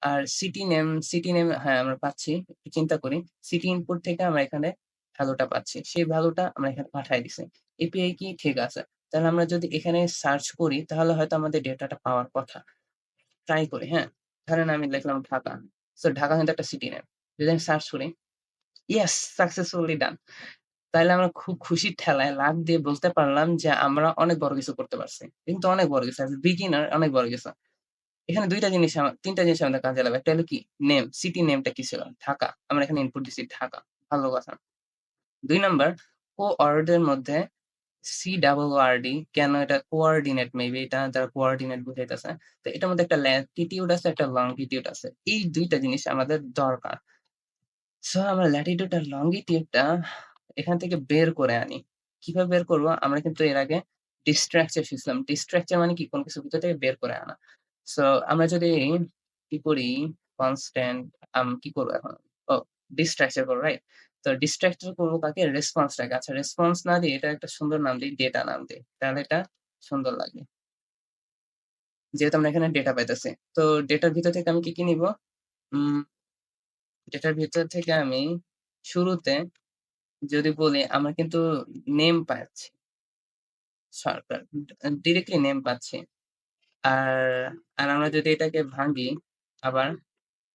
আর সিটি নেম হ্যাঁ আমরা পাচ্ছি। একটু চিন্তা করি। সিটি ইনপুট থেকে আমরা এখানে ভ্যালুটা পাচ্ছি। সেই ভ্যালুটা আমরা এখানে পাঠায় দিছি। এপিআই কি ঠিক আছে। তাহলে আমরা যদি এখানে সার্চ করি, তাহলে হয়তো আমাদের ডেটাটা পাওয়ার কথা। ট্রাই করি, হ্যাঁ? ধরেন আমি লিখলাম ঢাকা। সো ঢাকা কিন্তু একটা সিটি নেম। যদি আমি সার্চ করি, ইয়েস, সাকসেসফুলি ডান। তাইলে আমরা খুব খুশির ঠেলায় লাফ দিয়ে বলতে পারলাম যে আমরা অনেক বড় কিছু করতে পারছি। কিন্তু অনেক বড় কিছু। এজ এ বিগিনার অনেক বড় কিছু। এখানে ২ টা জিনিস ৩ টা জিনিস আমাদের কাজে লাগবে। একটা হলো কি? নেম, সিটি নেমটা কি ছিল? ঢাকা। আমরা এখানে ইনপুট দিছি ঢাকা। ভালো কথা। ২ নাম্বার, কোঅর্ড এর মধ্যে COORD, কেন এটা কোঅর্ডিনেট, মেবি এটা দ্বারা কোঅর্ডিনেট বুঝাইতেছে। তো এটার মধ্যে একটা ল্যাটিটিউড আছে, একটা লংগিটিউড আছে। এই ২ টা জিনিস আমাদের দরকার। সো আমরা ল্যাটিটিউড আর লংগিটিউডটা এখান থেকে বের করে আনি। কিভাবে বের করব? আমরা কিন্তু এর আগে ডিস্ট্রাকচার শিখছিলাম। ডিস্ট্রাকচার মানে কি? কোন কিছু ভিতর থেকে বের করে আনা। সো আমরা যদি কি করি, কনস্ট্যান্ট কি করব এখন? ও, ডিস্ট্রাকচার করব, রাইট? তো ডিস্ট্রাকচার করব কাকে? রেসপন্সটাকে। আচ্ছা, রেসপন্স না দিয়ে এটা একটা সুন্দর নাম দেই, ডেটা নাম দেই। তাহলে এটা সুন্দর লাগবে। যেহেতু আমরা এখানে ডেটা পাইতেছি। তো ডেটার ভিতর থেকে আমি কি নিব? উম ডেটার ভিতর থেকে আমি শুরুতে যদি বলি, আমরা কিন্তু নেম পাচ্ছি। সরকার ডিরেক্টলি নেম পাচ্ছি। আর আর আমরা যদি এটাকে ভাঙি, আবার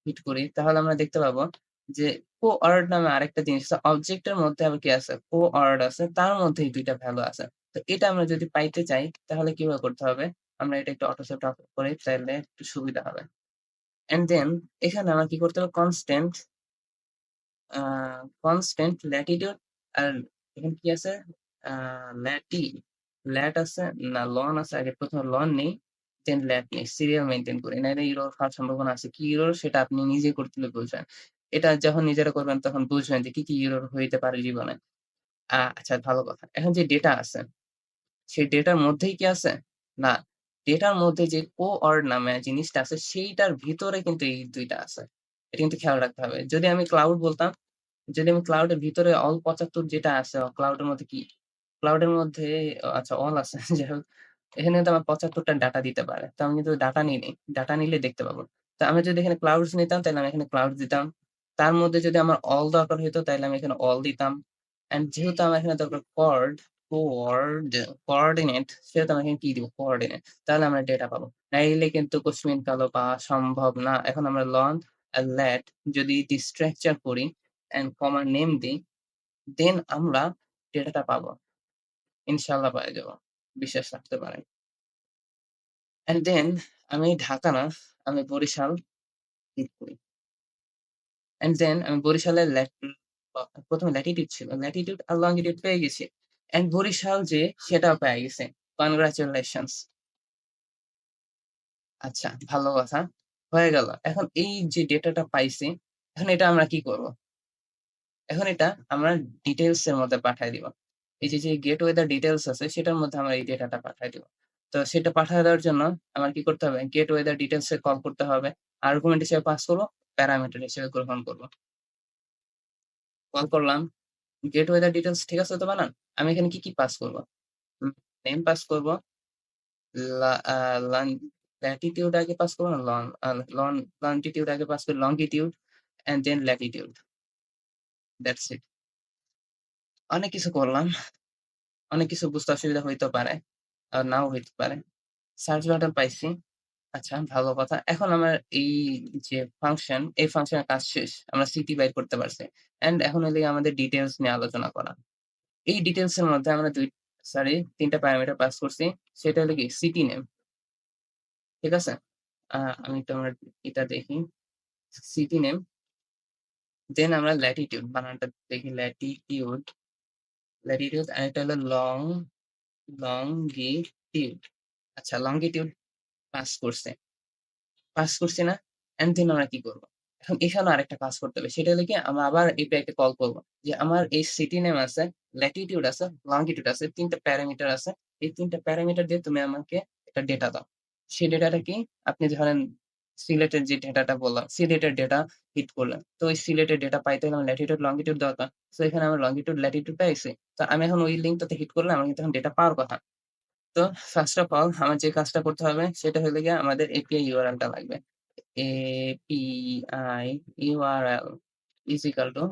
হিট করি, তাহলে আমরা দেখতে পাবো যে কোঅর্ড নামে আরেকটা জিনিস আছে। অবজেক্টের মধ্যে আবার কি আছে? কোঅর্ড আছে। তার মধ্যেই ২ টা ভ্যালু আছে। তো এটা আমরা যদি পাইতে চাই তাহলে কিভাবে করতে হবে? আমরা এটা একটু AutoSort অফ করে তাইলে একটু সুবিধা হবে। অ্যান্ড দেন এখানে আমার কি করতে হবে? আ কনস্ট্যান্ট ল্যাটিটিউড আর এখানে কি আছে? আ ল্যাটি ল্যাট আছে না লন আছে। আগে ১ম এ লন নেই, দেন ল্যাট নেই। সিরিয়াল মেইনটেইন করি। নাইলে এরর হওয়ার সম্ভাবনা আছে। কি এরর সেটা আপনি নিজে করতে হলে বুঝবেন। এটা যখন নিজেরা করবেন তখন বুঝবেন যে কি এরর হইতে পারে জীবনে। আচ্ছা ভালো কথা। এখন যে ডেটা আছে সেই ডেটার মধ্যেই কি আছে? না। ডেটার মধ্যে যে কোঅর্ড নামে জিনিসটা আছে সেইটার ভিতরে কিন্তু এই ২ টা আছে। এটা কিন্তু খেয়াল রাখতে হবে। যদি আমি ক্লাউড এর ভিতরে অল ৭৫ যেটা আছে, ক্লাউড এর মধ্যে কি? ক্লাউড এর মধ্যে আচ্ছা অল আছে যাই হোক। এখানে কিন্তু আমার ৭৫ টা ডাটা দিতে পারে। তো আমি কিন্তু ডাটা নিইনি। ডাটা নিলে দেখতে পাবো। তো আমি যদি এখানে ক্লাউডস নিতাম তাইলে আমি এখানে ক্লাউডস দিতাম। তার মধ্যে যদি আমার অল দরকার হইতো তাইলে আমি এখানে অল দিতাম। অ্যান্ড যেহেতু আমার এখানে দরকার কোয়ার্ড কোঅর্ডিনেট সেহেতু আমি এখানে কি দিব? কোঅর্ডিনেট। তাহলে আমরা ডেটা পাবো। নাইলে কিন্তু কোশ্মিন কালো পাওয়া সম্ভব না। এখন আমরা লন আর লেট যদি স্ট্রাকচার করি অ্যান্ড কমা নেম দেই, দেন আমরা ডেটাটা পাবো। ইনশাআল্লাহ পেয়ে যাবো। বিশ্বাস রাখতে পারেন। অ্যান্ড দেন আমি ঢাকা না, আমি বরিশাল ক্লিক করি। অ্যান্ড দেন আমি বরিশালের ১ম এ ল্যাটিটিউড ছিল। ল্যাটিটিউড আর লঙ্গিটিউড পেয়ে গেছি। অ্যান্ড বরিশাল যে সেটাও পেয়ে গেছি। কনগ্রাচুলেশনস। আচ্ছা ভালো কথা। হয়ে গেল। এখন এই যে ডেটাটা পাইছি, এখন এটা আমরা কি করব? এখন এটা আমরা ডিটেইলস এর মধ্যে পাঠায় দিব। এই যে গেটওয়ে দ্য ডিটেইলস আছে সেটার মধ্যে আমরা এই ডেটাটা পাঠায় দিব। তো সেটা পাঠায় দেওয়ার জন্য আমার কি করতে হবে? Gateway the details A call করতে হবে। আর্গুমেন্ট হিসেবে পাস করব, প্যারামিটার হিসেবে গ্রহণ করব। কল করলাম। গেটওয়ে দ্য ডিটেইলস ঠিক আছে তো বানান? আমি এখানে কি পাস করব? উম নেম পাস করব, লা আ লান ল্যাটিটিউড আগে পাস করব না লন আ লন লন্টিটিউড আগে পাস করি longitude and then latitude. That's it. অনেক কিছু করলাম। অনেক কিছু বুঝতে অসুবিধা হইতে পারে। নাও হইতে পারে। সার্চ বাটন পাইছি। আচ্ছা ভালো কথা। এখন আমার এই যে ফাংশন, এই ফাংশনের কাজ শেষ। আমরা সিটি বাইর করতে পারছি। অ্যান্ড এখন হলো গিয়ে আমাদের ডিটেইলস নিয়ে আলোচনা করা। এই ডিটেইলস এর মধ্যে আমরা ৩ টা প্যারামিটার পাস করছি। সেটা হলো কি সিটি নেম। ঠিক আছে? আ আমি একটু আমার এটা দেখি। সিটি নেম, দেন আমরা ল্যাটিটিউড বানানটা দেখি ল্যাটিটিউড আর এটা হলো লংগিটিউড। আচ্ছা লংগিটিউড পাস করছে। পাস করছি না? অ্যান্ড দেন আমরা কি করব? এখন এখানেও আরেকটা কাজ করতে হবে। সেটা হলো গিয়ে আমরা আবার এপিআই কে কল করব। যে আমার এই সিটি নেম আছে, ল্যাটিটিউড আছে, লংগিটিউড আছে, ৩ টা প্যারামিটার আছে। এই ৩ টা প্যারামিটার দিয়ে তুমি আমাকে একটা ডেটা দাও। সেই ডেটাটা কি? আপনি ধরেন সিলেটের যে ডেটাটা বললাম, সিলেটের ডেটা হিট করলেন। তো ওই সিলেটের ডেটা পাইতে হলে আমার ল্যাটিটিউড, লংগিটিউড দরকার। সো এখানে আমার লংগিটিউড, ল্যাটিটিউড পেয়েছি। তো আমি এখন ওই লিঙ্কটাতে হিট করলে আমার কিন্তু এখন ডেটা পাওয়ার কথা। তো ফার্স্ট অফ অল আমার যে কাজটা করতে হবে সেটা হলো গিয়ে আমাদের এপিআই ইউআরএল টা লাগবে। API URL is equal to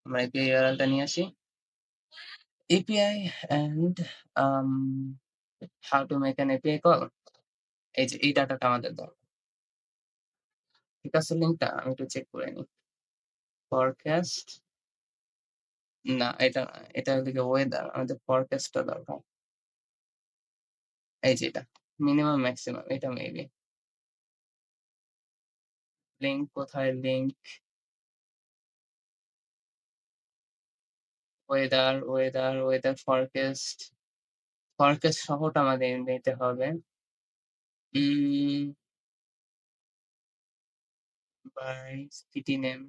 আমরা API URL টা নিয়ে আসি। API and how to make an API call এই যে এই ডাটাটা আমাদের দরকার। ঠিক আছে লিঙ্কটা? আমি একটু চেক করে নিই। ফরকাস্ট না এটা না। এটা হলো ওয়েদার। আমাদের ফরকাস্ট টা দরকার। এই যে এটা। মিনিমাম ম্যাক্সিমাম এটা মেবি। লিঙ্ক কোথায় লিঙ্ক? Weather forecast. ফরকাস্ট সহটা আমাদের নিতে হবে। উম by city name,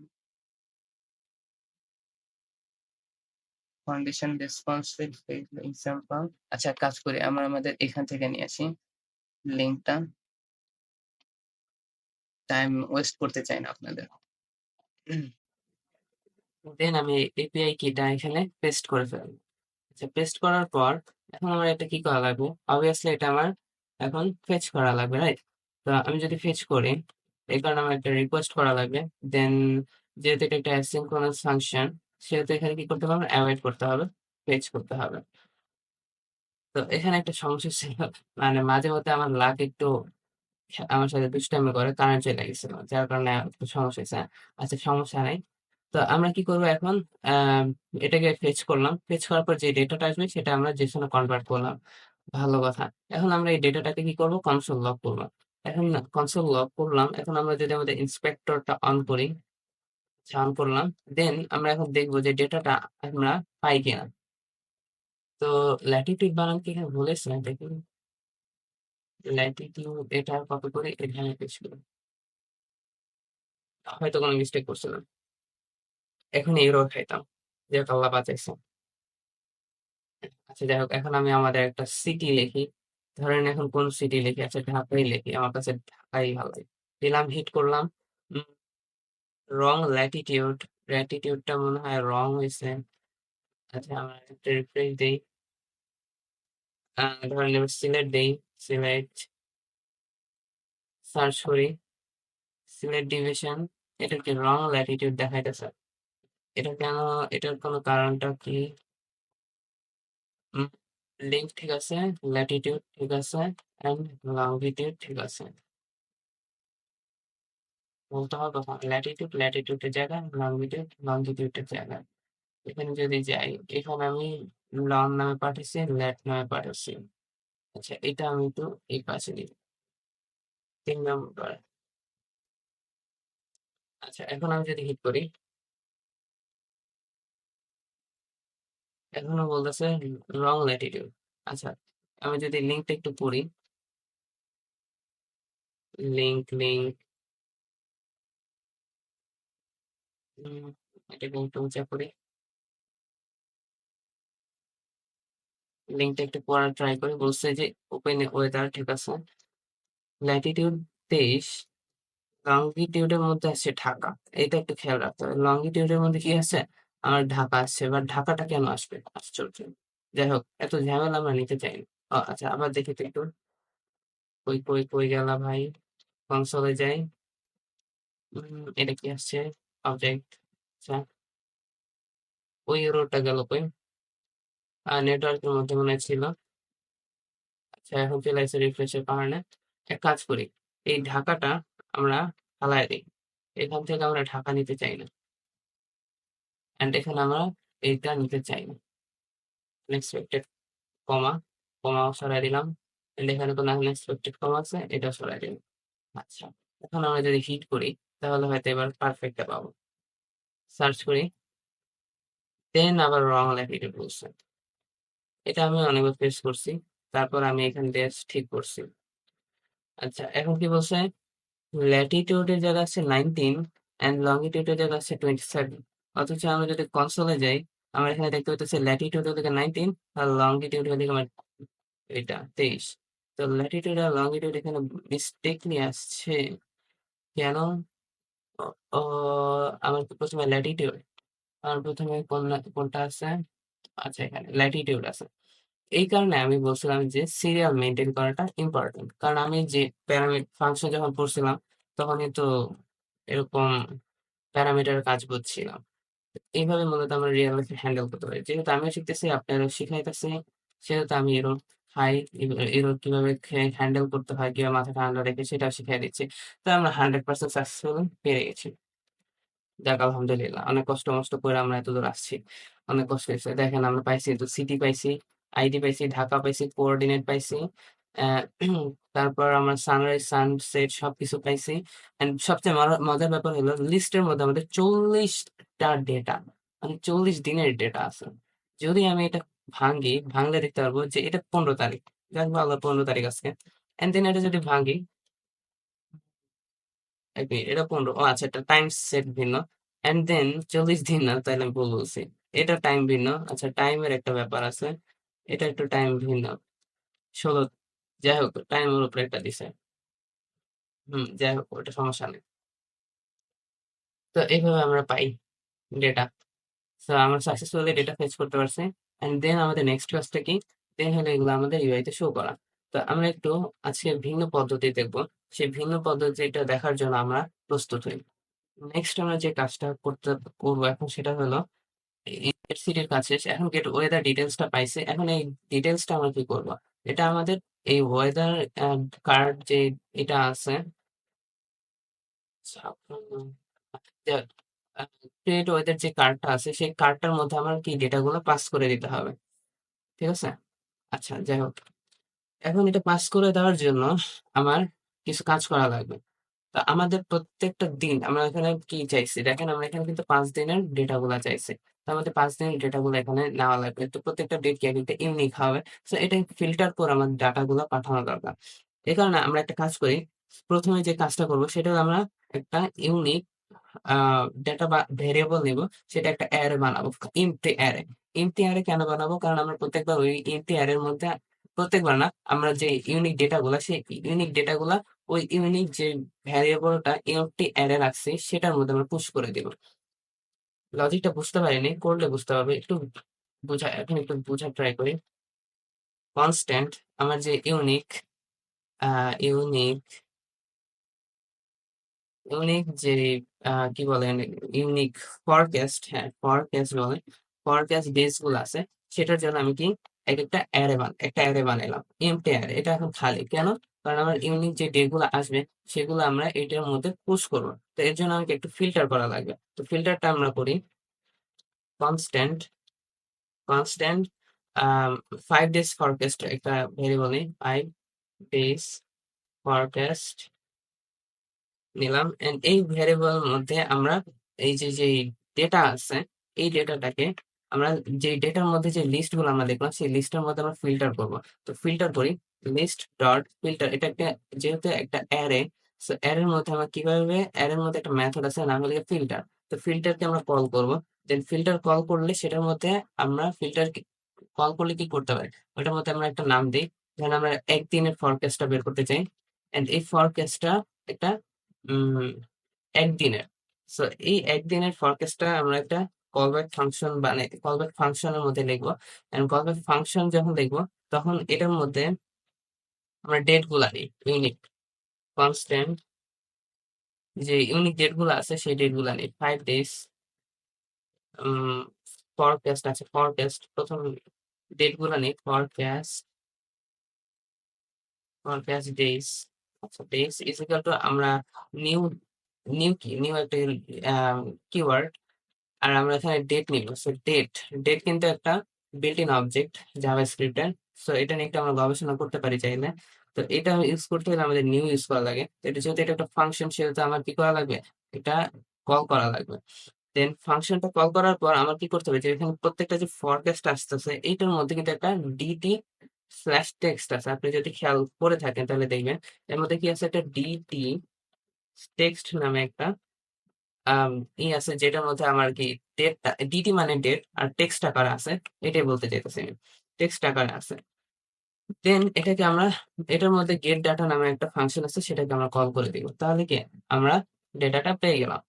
foundation responsive example আচ্ছা এক কাজ করি আমরা আমাদের এখান থেকে নিয়ে আসি লিঙ্কটা টাইম ওয়েস্ট করতে চাই না আপনাদের দেন আমি এপিআই কিটা এখানে পেস্ট করে ফেলবো আচ্ছা পেস্ট করার পর এখন আমার এটা কি করা লাগবে অবভিয়াসলি এটা আমার এখন ফেচ করা লাগবে রাইট তো আমি যদি ফেচ করি এই কারণে আমার একটা রিকোয়েস্ট করা লাগবে দেন যেহেতু এটা একটা অ্যাসিনক্রোনাস ফাংশন সেহেতু এখানে কি করতে হবে অ্যাওয়েট করতে হবে ফেচ করতে হবে তো এখানে একটা সমস্যা ছিল মানে মাঝে মধ্যে আমার লাক একটু আমার সাথে দুষ্টামি করে কারেন্ট চলে গেছিল যার কারণে একটু সমস্যা হয়েছে আচ্ছা সমস্যা নাই তো আমরা কি করবো এখন? আহ, এটাকে ফেচ করলাম, ফেচ করার পর যে ডেটাটা আসবে সেটা আমরা জেসনে কনভার্ট করলাম। ভালো কথা। এখন আমরা এই ডেটাটাকে কি করব? কনসোল লগ করবো। এখন কনসোল লগ করলাম, এখন আমরা যদি আমাদের ইন্সপেক্টরটা অন করি, অন করলাম, দেন আমরা এখন দেখবো যে ডেটাটা আমরা পাই কিনা। তো ল্যাটিটিউড বানান কি এখানে ভুলেছে দেখুন, ল্যাটিটিউড এটা কপি করে এখানে পেস্ট করি, হয়তো কোনো মিস্টেক করছিলাম, এখন এরর খাইতাম, যে আল্লাহ বাঁচাইছে। আচ্ছা যাই হোক, এখন আমি আমাদের একটা সিটি লিখি, ধরেন এখন কোন সিটি লিখি? আচ্ছা ঢাকাই লিখি, আমার কাছে ঢাকাই ভালো লাগে। দিলাম, হিট করলাম, রং ল্যাটিটিউড, ল্যাটিটিউডটা মনে হয় রং হয়েছে। আচ্ছা আমরা একটা রিফ্রেশ দিই, ধরেন এবার সিলেট দেই, সিলেট সার্চ করি, সিলেট ডিভিশন, এটা কি রং ল্যাটিটিউড দেখাইতেছে? এটা কেন? এটার কোনো কারণটা কি? লিঙ্ক ঠিক আছে, ল্যাটিটিউড ঠিক আছে, এন্ড লঙ্গিটিউড ঠিক আছে। বলতে হবে কখন ল্যাটিটিউড ল্যাটিটিউডের জায়গায়, লঙ্গিটিউড লঙ্গিটিউডের জায়গায়। এখানে যদি যাই, এখানে আমি লং নামে পাঠাচ্ছি, ল্যাট নামে পাঠাচ্ছি। আচ্ছা এটা আমি একটু এই পাশে দিই, 3 নম্বর। আচ্ছা এখন আমি যদি হিট করি, এখনো বলতেছে রং ল্যাটিটিউড। আচ্ছা আমি যদি লিঙ্কটা একটু পড়ি, লিঙ্ক এটাকে একটু উঁচা করি, লিঙ্কটা একটু পড়ার ট্রাই করি, বলছে যে ওপেন ওয়েদার ঠিক আছে, ল্যাটিটিউড 23, লঙ্গিটিউডের মধ্যে আছে ঢাকা। এটা একটু খেয়াল রাখতে হবে, লঙ্গিটিউডের মধ্যে কি আছে? আমার ঢাকা আসছে, এবার ঢাকাটা কেন আসবে? আশ্চর্য। যাই হোক, এত ঝামেলা আমরা নিতে চাই না। আচ্ছা আবার দেখি তো একটু, কই কই কই গেলা ভাই, কনসোলে যাই। এটা কি আসছে? অবজেক্ট। আচ্ছা ওই রোডটা গেল কই? নেটওয়ার্কের মধ্যে মনে হয় ছিল। আচ্ছা এখন চলে আসছে রিফ্রেশের কারণে। এক কাজ করি, এই ঢাকাটা আমরা ফালায় দিই, এখান থেকে আমরা ঢাকা নিতে চাই না, এন্ড এখানে আমরা এইটা নিতে চাই না। আনএক্সপেক্টেড কমা, কমাও সরাই দিলাম, এন্ড এখানে কোনো আনএক্সপেক্টেড কমা আছে, এটা সরাই দিলাম। আচ্ছা এখন আমরা যদি হিট করি, তাহলে হয়তো এবার পারফেক্টটা পাবো। সার্চ করি, দেন আবার রং ল্যাটিটিউড বলছে। এটা আমি অনেকবার ফেস করছি, তারপর আমি এখান দিয়ে ঠিক করছি। আচ্ছা এখন কি বলছে? ল্যাটিটিউডের জায়গা আছে 19, এন্ড লঙ্গিটিউডের জায়গা আছে 27। অথচ আমরা যদি কনসোলে যাই, আমরা এখানে দেখতে পাচ্ছি ল্যাটিটিউড ওদিকে 19, আর লঙ্গিটিউড ওদিকে আমার এটা 23। তো ল্যাটিটিউড আর লঙ্গিটিউড এখানে মিস্টেকলি আসছে কেন? ও ও, আমার তো প্রথমে ল্যাটিটিউড, আমার প্রথমে কোনটা আছে? আচ্ছা এখানে ল্যাটিটিউড আছে। এই কারণে আমি বলছিলাম যে সিরিয়াল মেনটেন করাটা ইম্পর্টেন্ট, কারণ আমি যে প্যারামিটার ফাংশন যখন পড়ছিলাম, তখনই তো এরকম প্যারামিটার কাজ করছিলাম। এইভাবে মূলত আমরা রিয়েল লাইফে হ্যান্ডেল করতে পারি, যেহেতু আমিও শিখতেছি আপনারও শিখাইতেছি, সেহেতু আমি এরর হাই, এরর কিভাবে হ্যান্ডেল করতে হয়, কিভাবে মাথা ঠান্ডা রেখে সেটাও শিখাই দিচ্ছি। তো আমরা 100% সাকসেসফুল পেরে গেছি। যাক আলহামদুলিল্লাহ, অনেক কষ্ট মষ্ট করে আমরা এতদূর আসছি, অনেক কষ্ট হয়েছে। দেখেন আমরা পাইছি তো, সিটি পাইছি, আইডি পাইছি, ঢাকা পাইছি, কোঅর্ডিনেট পাইছি, আহ, তারপর আমরা সানরাইজ সানসেট সবকিছু পাইছি। এন্ড সবচেয়ে মজার ব্যাপার হলো লিস্টের মধ্যে আমাদের 40টা ডেটা, মানে 40 দিনের ডেটা আছে। যদি আমি এটা ভাঙলে দেখতে পারবো যে এটা 15 তারিখ, যাক ভালো 15 তারিখ আজকে। এন্ড দেন এটা যদি ভাঙি, এক মিনিট, এটা 15, ও আচ্ছা এটা টাইম সেট ভিন্ন, এন্ড দেন 40 দিন না, তাহলে আমি ভুল বলছি, এটা টাইম ভিন্ন। আচ্ছা টাইমের একটা ব্যাপার আছে, এটা একটু টাইম ভিন্ন, 16, যাই হোক টাইমের উপরে একটা দিছে। যাই হোক ওটা সমস্যা নেই। তো এইভাবে আমরা পাই ডেটা। তো আমরা সাকসেসফুলি ডেটা ফেচ করতে পারছি, এন্ড দেন আমাদের নেক্সট কাজটা কি? দেন হলো এগুলো আমাদের ইউআই তে শো করা। তো আমরা একটু আজকে ভিন্ন পদ্ধতি দেখবো, সেই ভিন্ন পদ্ধতিটা দেখার জন্য আমরা প্রস্তুত হই। নেক্সট আমরা যে কাজটা করবো এখন, সেটা হলো ইউনিভার্সিটির কাছে এখন গেট ওয়েদার ডিটেলসটা পাইছে, এখন এই ডিটেলসটা আমরা কি করব? এটা আমাদের এই ওয়েদার কার্ড যে এটা আছে, ক্রিয়েট ওয়েদার যে কার্ডটা আছে সেই কার্ডটার মধ্যে আমার কি ডেটাগুলো পাস করে দিতে হবে। ঠিক আছে? আচ্ছা, যাই হোক। এখন এটা পাস করে দেওয়ার জন্য আমার কিছু কাজ করা লাগবে। তো আমাদের প্রত্যেকটা দিন আমরা এখানে কি চাইছি দেখেন, আমরা এখানে কিন্তু 5 দিনের ডেটা গুলা চাইছি। তো আমাদের 5 দিনের ডেটা গুলো এখানে নেওয়া লাগবে। তো প্রত্যেকটা ডেট কি এক একটা ইউনিক হবে। তো এটা ফিল্টার করে আমার ডাটা গুলো পাঠানো দরকার। এই কারণে আমরা একটা কাজ করি। প্রথমে যে কাজটা করবো সেটা হলো আমরা একটা ইউনিক ডেটা বা ভেরিয়েবল নিব। সেটা একটা অ্যারে বানাবো, এমটি অ্যারে। এমটি অ্যারে কেন বানাবো? কারণ আমরা প্রত্যেকবার ওই এমটি অ্যারের মধ্যে, প্রত্যেকবার না, আমরা যে ইউনিক ডেটা গুলা সেই ইউনিক ডেটা গুলা ওই ইউনিক যে ভ্যারিয়েবলটা এমটি অ্যারে রাখছি সেটার মধ্যে আমরা পুশ করে দিব। লজিকটা বুঝতে পারিনি, করলে বুঝতে পারবে। একটু বুঝা, এখন একটু বুঝা ট্রাই করি। কনস্ট্যান্ট আমার যে ইউনিক ইউনিক ইউনিক যে কি বলেন, ইউনিক ফরকাস্ট, হ্যাঁ ফরকাস্ট বলে, ফরকাস্ট বেস গুলো আছে সেটার জন্য আমি কি এক একটা একটা অ্যারে বানালাম, এমটি অ্যারে। এটা এখন খালি কেন? কারণ আমার ইউনিক যে ডেট গুলো আসবে সেগুলো আমরা এটার মধ্যে পুশ করবো। তো এর জন্য আমাকে একটু ফিল্টার করা লাগবে। তো ফিল্টারটা আমরা করি কনস্ট্যান্ট কনস্ট্যান্ট 5 days ফরকাস্ট একটা ভেরিয়েবল নেই, 5 days ফরকাস্ট নিলাম। এন্ড এই ভ্যারিয়েবল মধ্যে আমরা এই যে ডেটা আছে এই ডেটাটাকে আমরা, যে ডেটার মধ্যে যে লিস্ট গুলো আমরা দেখলাম সেই লিস্টের মধ্যে আমরা ফিল্টার করব। তো ফিল্টার করি লিস্ট ডট ফিল্টার। এটা একটা, যেহেতু একটা অ্যারে, সো অ্যারের মধ্যে আমরা কিভাবে, অ্যারের মধ্যে একটা মেথড আছে নাম হলো ফিল্টার। তো ফিল্টারকে আমরা কল করব। দেন ফিল্টার কল করলে সেটার মধ্যে আমরা ফিল্টার কল করলে কি করতে পারি, ওটার মধ্যে আমরা একটা নাম দিই। যেন আমরা একদিনের ফরকাস্টটা বের করতে চাই। এন্ড এই ফরকাস্টটা একটা উম একদিনের। সো এই একদিনের ফরকাস্টটা আমরা একটা কলব্যাক ফাংশন বানাই, কলব্যাক ফাংশনের মধ্যে লিখবো। এন্ড কলব্যাক ফাংশন যখন লিখবো তখন এটার মধ্যে আমরা ডেট গুলা নিই, ইউনিক কনস্ট্যান্ট যে ইউনিক ডেট গুলো আছে সেই ডেট গুলা নিই। 5 days ফরকাস্ট আছে, ফরকাস্ট প্রথম ডেট গুলা নিই, ফরকাস্ট ফরকাস্ট ডেজ। আচ্ছা, ডেজ ইজ ইকুয়াল টু আমরা নিউ, নিউ একটা কিওয়ার্ড, আর আমরা এখানে ডেট নিব। সো ডেট, ডেট কিন্তু একটা বিল্ট ইন অবজেক্ট জাভাস্ক্রিপ্টের। সো এটা নিয়ে একটু আমরা গবেষণা করতে পারি চাইলে। তো এটা ইউজ করতে হলে আমাদের নিউ ইউজ করা লাগে। তো এটা যেহেতু এটা একটা ফাংশন সেহেতু আমার কি করা লাগবে, এটা কল করা লাগবে। দেন ফাংশনটা কল করার পর আমার কি করতে হবে, যে এখানে প্রত্যেকটা যে ফরকাস্ট আসতেছে এইটার মধ্যে কিন্তু একটা ডিটি স্ল্যাশ টেক্সট আছে। আপনি যদি খেয়াল করে থাকেন তাহলে দেখবেন এর মধ্যে কি আছে, একটা ডিটি টেক্সট নামে একটা আম ই আছে যেটার মধ্যে আমার কি ডেটটা, ডিটি মানে ডেট আর টেক্সট আকারে আছে, এটাই বলতে চাইতেছি আমি। টেক্সট আকারে আছে। দেন এটাকে আমরা, এটার মধ্যে গেট ডাটা নামে একটা ফাংশন আছে সেটাকে আমরা কল করে দিব। তাহলে কি আমরা ডেটাটা পেয়ে গেলাম।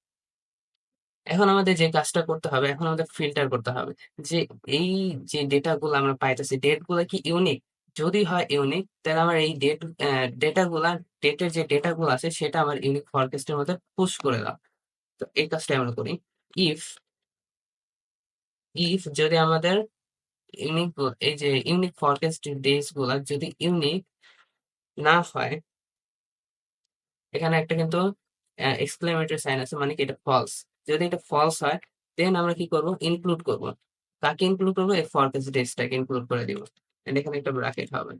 এখন আমাদের যে কাজটা করতে হবে, এখন আমাদের ফিল্টার করতে হবে যে এই যে ডেটা গুলো আমরা পাইতেছি ডেট গুলা কি ইউনিক। যদি হয় ইউনিক তাহলে আমার এই ডেটা গুলা, ডেটের যে ডেটা গুলো আছে সেটা আমার ইউনিক ফরকাস্টের মধ্যে পুশ করে দাও। তো এই কাজটা আমরা করি। ইফ ইফ যদি আমাদের ইউনিক, এই যে ইউনিক ফরকাস্ট ডেজ গুলা যদি ইউনিক না হয়, এখানে একটা কিন্তু এক্সক্লেমেটরি সাইন আছে, মানে কি এটা ফলস। যদি এটা ফলস হয় দেন আমরা কি করব, ইনক্লুড করব। কাকে ইনক্লুড করবো, এই ফরকাস্ট ডেজটাকে ইনক্লুড করে দিব। And এখানে একটা ব্র্যাকেট হবে।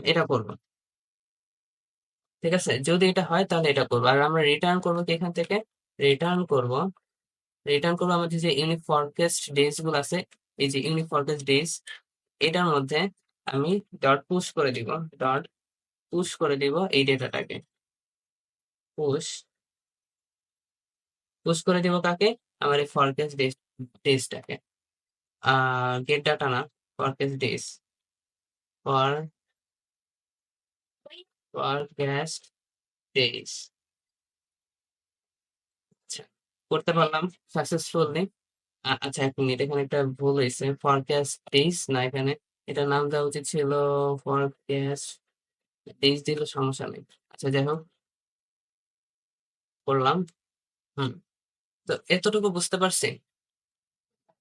এটা করব। ঠিক আছে, যদি এটা হয় তাহলে এটা করবো। আর আমরা রিটার্ন করবো কি এখান থেকে, রিটার্ন করব, রিটার্ন করবো আমাদের যে ইউনিক ফরকাস্ট ডেজ গুলো আছে, এই যে ইউনিক ফরকাস্ট ডেজ এটার মধ্যে আমি ডট পুশ করে দিব, ডট পুশ করে দিব এই ডেটাটাকে। পুশ পুশ করে দিব কাকে, আমার এই ফরকাস্ট ডেজটাকে। গেট ডাটা না, forecast days, for forecast days. আচ্ছা, করতে পারলাম সাকসেসফুলি। আচ্ছা, 1 মিনিট, এখানে একটা ভুল হয়েছে। ফরকাস্ট ডেজ না, এখানে এটার নাম দেওয়া উচিত ছিল ফরকাস্ট ডেজ, দিলে সমস্যা নেই। আচ্ছা, যাই হোক, করলাম। হুম। তো এতটুকু বুঝতে পারছি।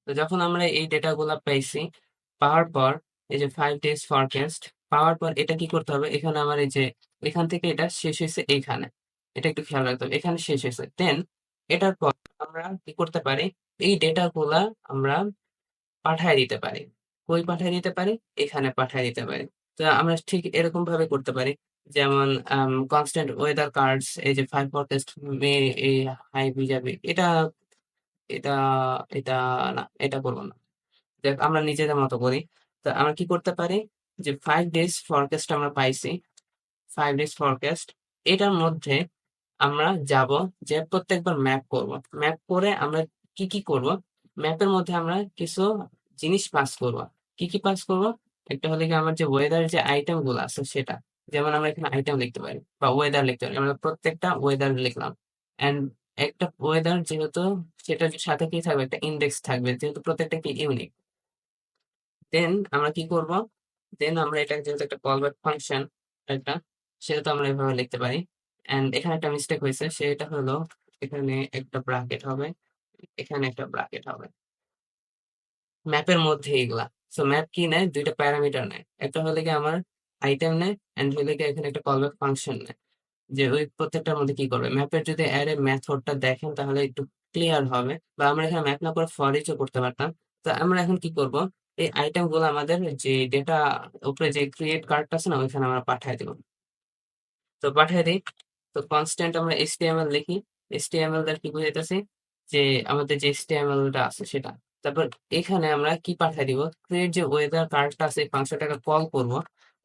তো যখন আমরা এই ডেটা গুলা পাইছি, পাওয়ার পর এই যে 5 days ফরকাস্ট পাওয়ার পর এটা কি করতে হবে, এখানে আমার এই যে এখান থেকে এটা শেষ হয়েছে এইখানে, এটা একটু খেয়াল রাখতে হবে, এখানে শেষ হয়েছে। দেন এটার পর আমরা কি করতে পারি, এই ডেটা গুলা আমরা পাঠায় দিতে পারি। কই পাঠায় দিতে পারি? এখানে পাঠায় দিতে পারি। তো আমরা ঠিক এরকম ভাবে করতে পারি। যেমন কনস্ট্যান্ট ওয়েদার কার্ডস, এই যে 5 ফরকাস্ট মে এই হাই যাবে। এটা এটা এটা না, এটা করব না। দেখ আমরা নিজেদের মতো করি। তো আমরা কি করতে পারি, যে 5 ডেজ ফরকাস্ট আমরা পাইছি, 5 ডেজ ফরকাস্ট, এটার মধ্যে আমরা যাব, যে প্রত্যেকবার ম্যাপ করব। ম্যাপ করে আমরা কি কি করব, ম্যাপের মধ্যে আমরা কিছু জিনিস পাস করব। কি কি পাস করব? একটা হলে কি আমার যে ওয়েদার যে আইটেম গুলো আছে সেটা, যেমন আমরা এখানে আইটেম লিখতে পারি বা ওয়েদার লিখতে পারি, আমরা প্রত্যেকটা ওয়েদার লিখলাম। এন্ড একটা ওয়েদার যেহেতু, সেটার সাথে কি থাকবে, একটা ইন্ডেক্স থাকবে, যেহেতু প্রত্যেকটা কি ইউনিক। দেন আমরা কি করব, দেন আমরা এটা যেহেতু একটা কল ব্যাক ফাংশন একটা, সেহেতু আমরা এভাবে লিখতে পারি। এন্ড এখানে একটা মিস্টেক হয়েছে, সেটা হলো এখানে একটা ব্র্যাকেট হবে, এখানে একটা ব্র্যাকেট হবে ম্যাপের মধ্যে এগুলা। সো ম্যাপ কি নেয়, দুইটা প্যারামিটার নেয়, একটা হলে কি আমার আইটেম নেয়, এন্ড হলে কি এখানে একটা কল ব্যাক ফাংশন নেয়, যে ওই প্রত্যেকটার মধ্যে কি করবে। ম্যাপের যদি অ্যারে মেথডটা দেখেন তাহলে একটু ক্লিয়ার হবে, বা আমরা এখানে ম্যাপ না করে ফর ইচও করতে পারতাম। তো আমরা এখন কি করব, এই আইটেম গুলো আমাদের যে ডেটা উপরে যে ক্রিয়েট কার্ডটা আছে না, ওইখানে আমরা পাঠিয়ে দিব। তো পাঠিয়ে দিই। তো কনস্ট্যান্ট আমরা HTML লিখি, HTML দ্বারা কি বোঝাইতেছি, যে আমাদের যে HTML টা আছে সেটা। তারপর এখানে আমরা কি পাঠিয়ে দিব, ক্রিয়েট যে ওয়েদার কার্ডটা আছে, এই ফাংশনটাকে কল করব।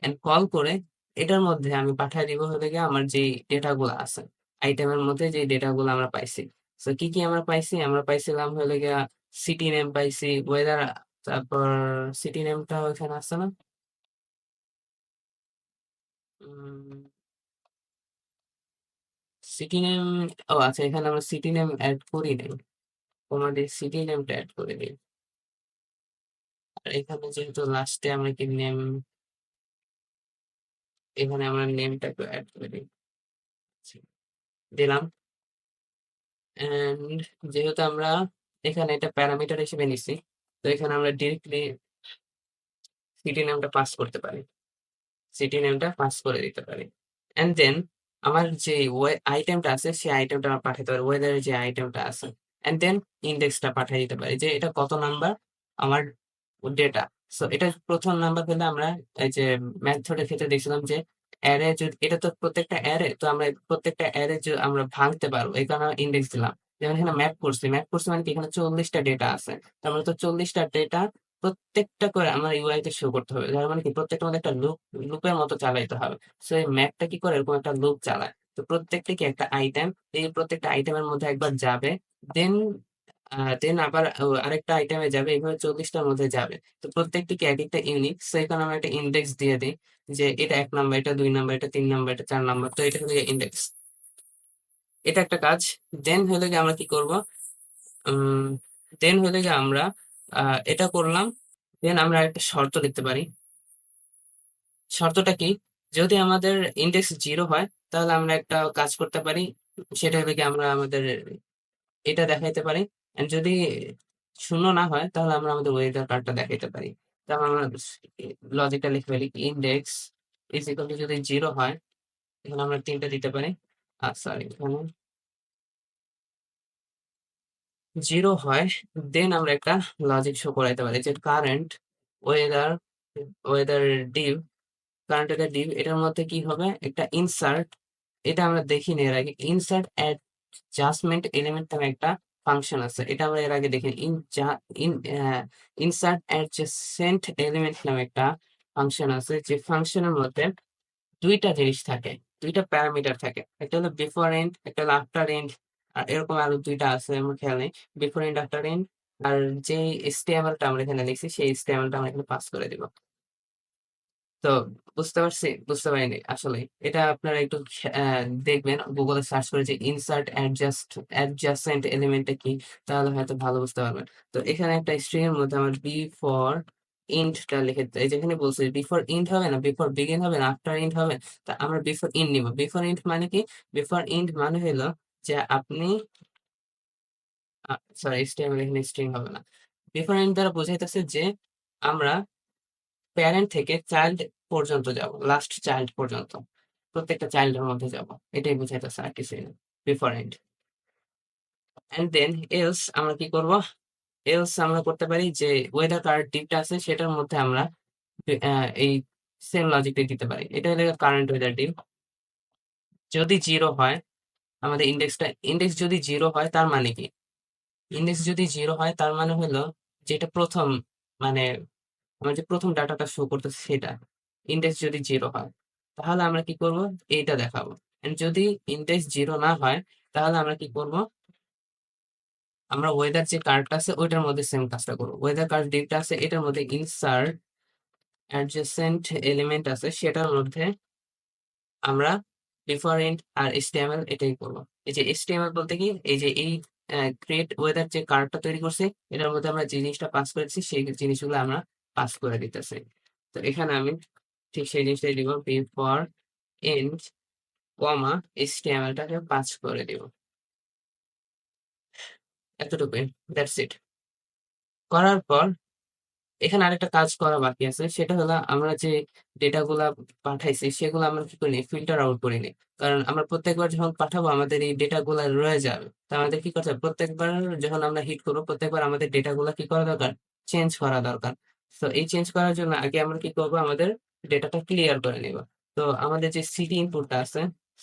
এন্ড কল করে এটার মধ্যে আমি পাঠিয়ে দিব হলে গিয়ে আমার যে ডেটা গুলো আছে, আইটেমের মধ্যে যে ডেটা গুলো আমরা পাইছি। তো কি কি আমরা পাইছি, আমরা পাইছিলাম হলে গিয়া সিটি নেম পাইছি, ওয়েদার, তারপর সিটি নেমটা ওইখানে আছে না, সিটি নেম, ও আচ্ছা, এখানে আমরা সিটি নেম অ্যাড করি নাই, আমাদের সিটি নেমটা অ্যাড করে দিই। আর এখানে যেহেতু লাস্টে আমরা কি নেম, এখানে আমরা নেমটাকে অ্যাড করে দিই, দিলাম। এন্ড যেহেতু আমরা এখানে এটা প্যারামিটার হিসেবে নিছি, তো এখানে আমরা ডিরেক্টলি সিটি নেমটা পাস করতে পারি, সিটি নেমটা পাস করে দিতে পারি। এন্ড দেন আমার যে আইটেমটা আছে, সেই আইটেমটা আমরা পাঠাতে পারি, ওয়েদারের যে আইটেমটা আছে। এন্ড দেন ইন্ডেক্সটা পাঠিয়ে দিতে পারি, যে এটা কত নাম্বার আমার ডেটা। সো এটা প্রথম নাম্বার পেলে আমরা এই যে মেথডের ক্ষেত্রে দেখছিলাম যে অ্যারে, যদি এটা তো প্রত্যেকটা অ্যারে, তো আমরা প্রত্যেকটা অ্যারে আমরা ভাঙতে পারবো, এই কারণে ইন্ডেক্স দিলাম। যেমন এখানে ম্যাপ করছি, ম্যাপ করছি মানে কি, এখানে 40টা ডেটা আছে, তো আমরা তো 40টা ডেটা প্রত্যেকটা করে আমার ইউআই তে শো করতে হবে, তার মানে কি প্রত্যেকটা মধ্যে একটা লুপের মতো চালাইতে হবে। সো এই ম্যাপটা কি করে, এরকম একটা লুপ চালায়। তো প্রত্যেকটা কি একটা আইটেম, এই প্রত্যেকটা আইটেমের মধ্যে একবার যাবে, দেন দেন আবার আরেকটা আইটেমে যাবে, এইভাবে 40টার মধ্যে যাবে। তো প্রত্যেকটি কি এক একটা ইউনিক, সো এখানে আমরা একটা ইন্ডেক্স দিয়ে দিই, যে এটা 1 নাম্বার, এটা 2 নাম্বার, এটা 3 নাম্বার, এটা 4 নাম্বার, তো এটা হলো ইন্ডেক্স। এটা একটা কাজ। দেন হলে গিয়ে আমরা কি করব, উম দেন হলে গিয়ে আমরা এটা করলাম। দেন আমরা একটা শর্ত লিখতে পারি। শর্তটা কি, যদি আমাদের ইন্ডেক্স 0 হয় তাহলে আমরা একটা কাজ করতে পারি, সেটা হলো কি আমরা আমাদের এটা দেখাইতে পারি। And যদি 0 না হয় তাহলে আমরা আমাদের ওয়েদার কার্ডটা দেখাইতে পারি। তারপর আমরা লজিকটা লিখে ফেলি, ইন্ডেক্স ইজ ইকুয়াল টু, যদি 0 হয়, এখানে আমরা 3টা দিতে পারি। সরি, এখানে 0 হয়, দেন আমরা একটা লজিক শো করাইতে পারি, যে current weather, weather Depp, current weather Depp, এটার মধ্যে কি হবে, একটা ইনসার্ট। এটা আমরা দেখিনি এর আগে, ইনসার্ট অ্যাডজাস্টমেন্ট এলিমেন্ট নামে একটা ফাংশন আছে, এটা আমরা এর আগে দেখিনি। ইনসার্ট অ্যাডজাসেন্ট এলিমেন্ট নামে একটা ফাংশন আছে, যে ফাংশনের মধ্যে দুইটা জিনিস থাকে, দুইটা প্যারামিটার থাকে, একটা হলো বিফোর এন্ড, একটা হলো আফটার এন্ড। আর এরকম আরো দুইটা আছে, আমার খেয়াল নেই, বিফোর এন্ড, আফটার এন্ড। আর যে HTML টা আমরা এখানে লিখছি, সেই HTML টা আমরা এখানে পাস করে দিব। তো বুঝতে পারছি, বুঝতে পারিনি আসলে। এটা আপনারা একটু দেখবেন, গুগলে সার্চ করে, যে ইনসার্ট অ্যাডজাসেন্ট এলিমেন্টটা কি, তাহলে হয়তো ভালো বুঝতে পারবেন। তো এখানে একটা স্ট্রিং এর মধ্যে আমার বিফর ইন্টটা লিখে এই যেখানে বলছে বিফোর ইন্ট হবে না, বিফোর বিগিন হবে না, আফটার ইন্ট হবে। তা আমরা বিফোর ইন্ট নিব। বিফোর ইন্ট মানে কি, বিফোর ইন্ট মানে হলো যে আপনি, সরি, HTML এখানে স্ট্রিং হবে না। বিফোর ইন্ট দ্বারা বোঝাইতেছে যে আমরা প্যারেন্ট থেকে চাইল্ড পর্যন্ত যাব, লাস্ট চাইল্ড পর্যন্ত, প্রত্যেকটা চাইল্ডের মধ্যে যাব, এটাই বুঝাইতেছে, আর কিছু না, before end. And then else আমরা কি করব, এলস আমরা করতে পারি যে ওয়েদার কারেন্ট ডিপটা আছে সেটার মধ্যে আমরা এই সেম লজিকটা দিতে পারি। এটা হলো কারেন্ট ওয়েদার ডিপ। যদি জিরো হয় আমাদের ইন্ডেক্স যদি জিরো হয় তার মানে কি, ইন্ডেক্স যদি জিরো হয় তার মানে হলো যেটা প্রথম, মানে আমার যে প্রথম ডাটাটা শো করতেছে সেটা ইন্ডেক্স যদি জিরো হয় তাহলে আমরা কি করব, এইটা দেখাবো। And যদি ইন্ডেক্স জিরো না হয় তাহলে আমরা কি করব, আমরা ওয়েদার যে কার্ডটা আছে ওইটার মধ্যে সেম কাজটা করবো। ওয়েদার কার্ড ডিপটা আছে এটার মধ্যে ইনসার্ট অ্যাডজেসেন্ট এলিমেন্ট আছে সেটার মধ্যে আমরা ডিফারেন্ট আর HTML এটাই করবো। এই যে HTML বলতে কি, এই যে এই ক্রিয়েট ওয়েদার যে কার্ডটা তৈরি করছে এটার মধ্যে আমরা যে জিনিসটা পাস করেছি সেই জিনিসগুলো আমরা পাস করে দিতেছি। তো এখানে আমি ঠিক সেই জিনিসটাই দিব, বিফোর এন্ড কমা HTML টাকে পাস করে দিব, এতটুকুই, দ্যাটস ইট। করার পর এখানে আরেকটা কাজ করা বাকি আছে, সেটা হলো আমরা যে ডেটাগুলা পাঠাইছি সেগুলো আমরা কি করিনি, ফিল্টার আউট করিনি। কারণ আমরা প্রত্যেকবার যখন পাঠাবো আমাদের এই ডেটাগুলা রয়ে যাবে। তো আমাদের কি করতে হবে, প্রত্যেকবার যখন আমরা হিট করবো প্রত্যেকবার আমাদের ডেটাগুলা কি করা দরকার, চেঞ্জ করা দরকার। তো এই চেঞ্জ করার জন্য আগে আমরা কি করবো, আমাদের ডেটাটা ক্লিয়ার করে নিব। তো আমাদের যে সিটি ইনপুটটা আছে,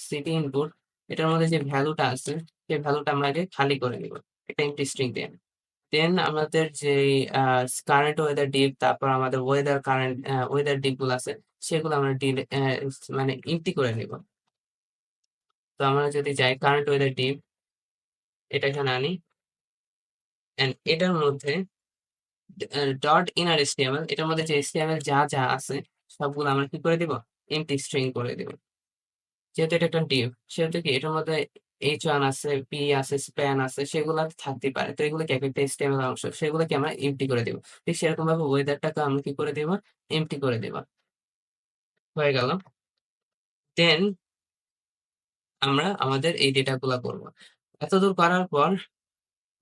সিটি ইনপুট, এটার মধ্যে যে ভ্যালুটা আছে সেই ভ্যালুটা আমরা আগে খালি করে নিব, একটা এমটি স্ট্রিং দিয়ে। দেন আমাদের যে কারেন্ট ওয়েদার ডিপ, তারপর আমাদের ওয়েদার ডিপ গুলো আছে সেগুলো আমরা মানে ইম্পটি করে নিব। তো আমরা যদি যাই কারেন্ট ওয়েদার ডিপ, এটা এখানে আনি, এন্ড এটার মধ্যে ডট ইনার HTML, এটার মধ্যে যে HTML যা যা আছে সবগুলো আমরা কি করে দিব, এমটি স্ট্রিং করে দিব। যেহেতু এটা একটা ডিপ সেহেতু কি এটার মধ্যে H1 আছে, পি আছে, স্প্যান আছে, সেগুলো থাকতে পারে। তো এগুলো কি একটা HTML অংশ, সেগুলোকে আমরা এমটি করে দিব। ঠিক সেরকম ভাবে ওয়েদারটাকে আমরা কি করে দিব, এমটি করে দিব। হয়ে গেল। দেন আমরা আমাদের এই ডেটা গুলা করবো। এতদূর করার পর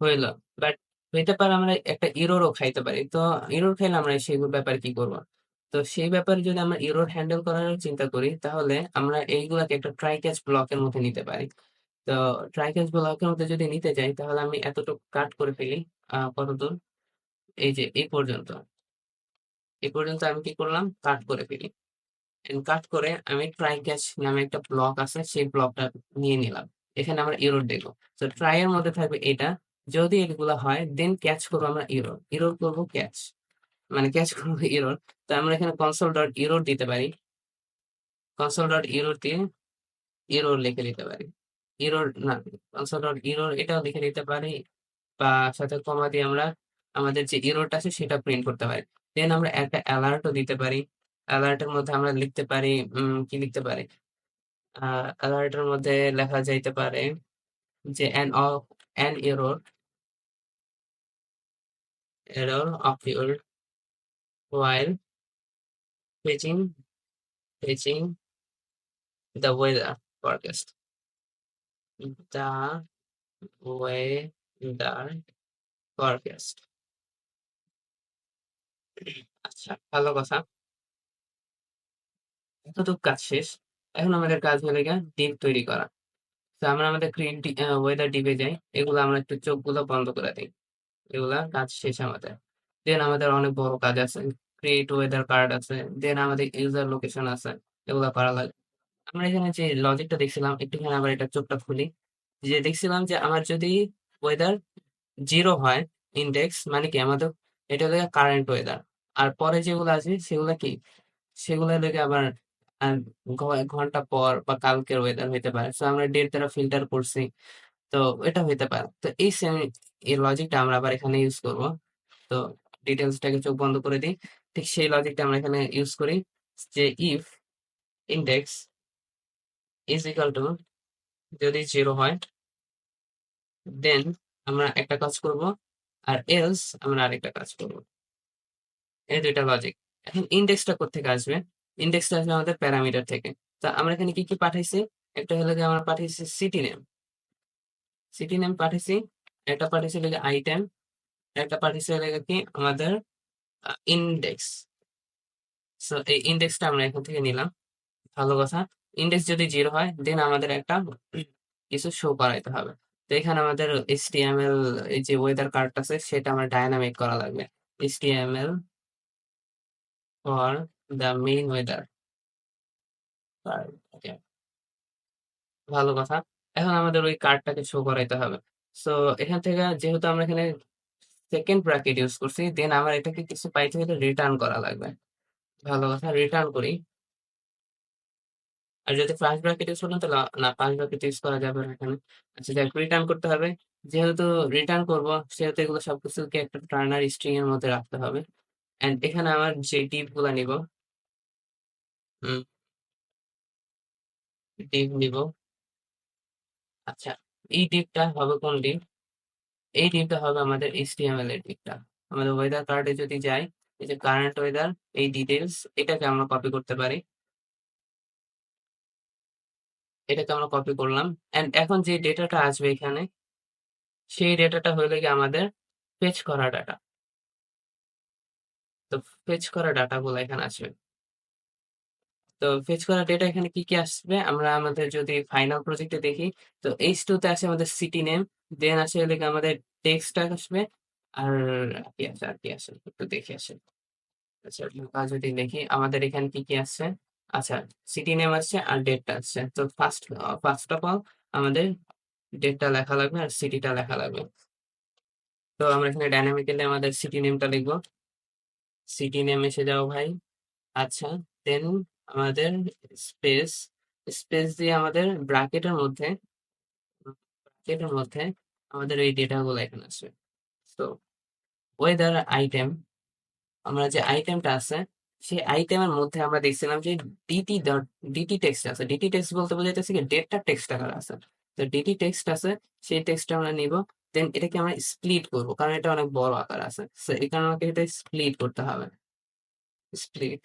হইলো, বাট হইতে পারে আমরা একটা ইরোরও খাইতে পারি। তো ইরোর খাইলে আমরা সেই ব্যাপারে কি করব, তো সেই ব্যাপারে যদি আমরা ইরোর হ্যান্ডেল করার চিন্তা করি তাহলে আমরা এইগুলাকে একটা ট্রাই ক্যাচ ব্লকের মধ্যে নিতে পারি। তো ট্রাই ক্যাচ ব্লকের মধ্যে যদি নিতে যাই তাহলে আমি এতটুকু কাট করে ফেলি। কতদূর, এই যে এই পর্যন্ত আমি কি করলাম, কাট করে ফেলি। কাট করে আমি ট্রাই ক্যাচ নামে একটা ব্লক আছে সেই ব্লকটা নিয়ে নিলাম। এখানে আমরা ইরর দেখবো। তো ট্রাই এর মধ্যে থাকবে এটা, যদি এগুলা হয় দেন ক্যাচ করবো আমরা ইরর, ইরর করবো ক্যাচ, মানে ক্যাচ করবো ইরর। তো আমরা এখানে কনসোল ডট ইরর দিতে পারি, কনসোল ডট ইরর দিয়ে ইরর লিখে দিতে পারি। ইরর না, কনসোল ডট ইরর এটাও লিখে দিতে পারি, বা সাথে কমা দিয়ে আমরা আমাদের যে ইররটা আছে সেটা প্রিন্ট করতে পারি। দেন আমরা একটা অ্যালার্টও দিতে পারি। অ্যালার্টের মধ্যে আমরা লিখতে পারি, কি লিখতে পারি, অ্যালার্টের মধ্যে লেখা যাইতে পারে যে an error occurred while fetching the weather forecast, the weather forecast। আচ্ছা, ভালো কথা, এতটুকু কাজ শেষ। এখন আমাদের কাজ হলো গিয়ে ডিপ তৈরি করা। তো আমরা আমাদের ক্রিয়েট ওয়েদার ডিপে যাই, এগুলো আমরা একটু চোখগুলো বন্ধ করে দিই, এগুলা কাজ শেষ আমাদের। দেন আমাদের অনেক বড় কাজ আছে, ক্রিয়েট ওয়েদার কার্ড আছে, দেন আমাদের ইউজার লোকেশন আছে, এগুলা করা লাগে। আমরা এখানে যে লজিকটা দেখছিলাম একটুখানি আবার এটা চোখটা খুলি, যে দেখছিলাম যে আমার যদি ওয়েদার জিরো হয়, ইন্ডেক্স মানে কি আমাদের এটা হলো কারেন্ট ওয়েদার, আর পরে যেগুলো আছে সেগুলো কি, সেগুলো লেগে আবার আর ঘন্টা পর বা কালকের ওয়েদার হইতে পারে। তো আমরা ডেট দ্বারা ফিল্টার করছি, তো এটা হইতে পারে। তো এই সেম এই লজিকটা আমরা আবার এখানে ইউজ করব। তো ডিটেলসটাকে চোখ বন্ধ করে দিই, ঠিক সেই লজিকটা আমরা এখানে ইউজ করি, যে if index is equal two, যদি জিরো হয় দেন আমরা একটা কাজ করব, আর এলস আমরা আরেকটা কাজ করব। এই দুইটা লজিক। এখন ইন্ডেক্সটা কোত্থেকে আসবে, ইন্ডেক্সটা আসবে আমাদের প্যারামিটার থেকে। তা আমরা এখানে কি কি পাঠাইছি, একটা হলো যে আমরা পাঠিয়েছি সিটি নেম পাঠিয়েছি, একটা পাঠিয়েছি হলো আইটেম, একটা পাঠিয়েছি হলো কি আমাদের ইন্ডেক্স। সো এই ইন্ডেক্সটা আমরা এখান থেকে নিলাম, ভালো কথা। ইন্ডেক্স যদি জিরো হয় দেন আমাদের একটা কিছু শো করাইতে হবে। তো এখানে আমাদের HTML এই যে ওয়েদার কার্ড আছে সেটা আমার ডায়নামিক করা লাগবে। HTML for the main weather card. Okay, ভালো কথা। এখন আমাদের ওই কার্ডটাকে শো করাইতে হবে। সো এখান থেকে যেহেতু আমরা এখানে সেকেন্ড ব্র্যাকেট ইউজ করছি, দেন আমার এটাকে কিছু পাইতে হলে রিটার্ন করা লাগবে। ভালো কথা, রিটার্ন করি। আর যদি ফার্স্ট ব্র্যাকেট ইউজ করতাম তাহলে না, ফার্স্ট ব্র্যাকেট ইউজ করা যাবে না এখানে। আচ্ছা যাক, রিটার্ন করতে হবে। যেহেতু রিটার্ন করব সেহেতু এগুলো সবকিছুকে একটা টার্নারি স্ট্রিং এর মধ্যে রাখতে হবে। এন্ড এখানে আমার যে ডিভ গুলা নিব, ডিভ নিব। আচ্ছা, এই ডিভটা হবে কোন ডিভ? এই ডিভটা হবে আমাদের HTML এর ডিভটা। আমাদের ওয়েদার কার্ডে যদি যাই, এই যে কারেন্ট ওয়েদার, এই ডিটেলস, এটাকে আমরা কপি করতে পারি। এটাকে আমরা কপি করলাম। এন্ড এখন যে ডেটাটা আসবে এখানে, সেই ডেটাটা হলো কি আমাদের ফেচ করা ডাটা। তো ফেচ করা ডাটা গুলো এখানে আসবে। তো ফেচ করা ডেটা এখানে কি কি আসবে আমরা আমাদের যদি ফাইনাল প্রজেক্টে দেখি, তো H2 তে আসে আমাদের সিটি নেম, দেন আসে হলো গিয়ে আমাদের টেক্সট আসবে। আর কি আছে, আর কি আছে একটু দেখে আসে। আচ্ছা, ঢাকা যদি দেখি আমাদের এখানে কি কি আসছে। আচ্ছা, সিটি নেম আসছে আর ডেটটা আসছে। তো ফার্স্ট অফ অল আমাদের ডেটটা লেখা লাগবে আর সিটিটা লেখা লাগবে। তো আমরা এখানে ডাইনামিক্যালি আমাদের সিটি নেমটা লিখবো। সিটি নেম এসে যাও ভাই। আচ্ছা, দেন আমাদের স্পেস, স্পেস দিয়ে আমাদের ব্র্যাকেটের মধ্যে আমাদের এই ডেটা গুলো এখানে আসবে। তো ওয়েদার আইটেম, আমরা যে আইটেমটা আছে সেই আইটেমের মধ্যে আমরা দেখছিলাম যে ডিটি ডট ডিটি টেক্সট আছে। ডিটি টেক্সট বলতে বোঝাইতেছে কি ডেটটা টেক্সট আকার আছে। তো ডিটি টেক্সট আছে, সেই টেক্সটটা আমরা নিব। দেন এটাকে আমরা স্প্লিট করব কারণ এটা অনেক বড় আকার আছে। তো এই কারণে আমাকে এটা স্প্লিট করতে হবে। স্প্লিট,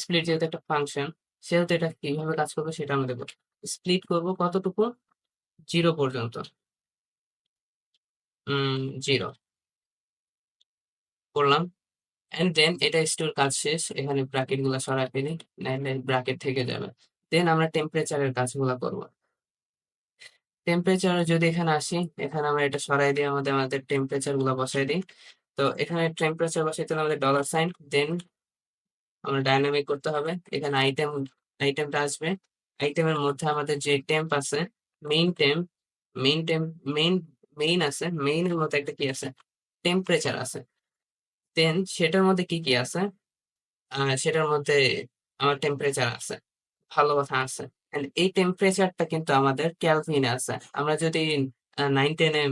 স্প্লিট যেহেতু একটা ফাংশন, সেহেতু এটা কিভাবে কাজ করবে সেটা আমরা দেখবো। স্প্লিট করব কতটুকু? 0 পর্যন্ত। 0 করলাম। এন্ড দেন এটা স্টোর কাজ শেষ। এখানে ব্র্যাকেট গুলা সরাই ফেলি, নাইলে ব্র্যাকেট থেকে যাবে। দেন আমরা টেম্পারেচারের কাজগুলা করব। টেম্পারেচার যদি এখানে আসি, এখানে আমরা এটা সরাই দিয়ে আমাদের টেম্পারেচার গুলা বসাই দিই। তো এখানে টেম্পারেচার বসাইতে হলে আমাদের ডলার সাইন, দেন আমরা ডাইনামিক করতে হবে। এখানে আইটেমটা আসবে। আইটেমের মধ্যে আমাদের যে টেম্প আছে, main temp, main temp, main main আছে, মেইনের মধ্যে একটা কি আছে, টেম্পারেচার আছে। দেন সেটার মধ্যে কি কি আছে? সেটার মধ্যে আমার টেম্পারেচার আছে। ভালো কথা আছে। And এই টেম্পারেচারটা কিন্তু আমাদের ক্যালভিনে আছে। আমরা যদি 9-10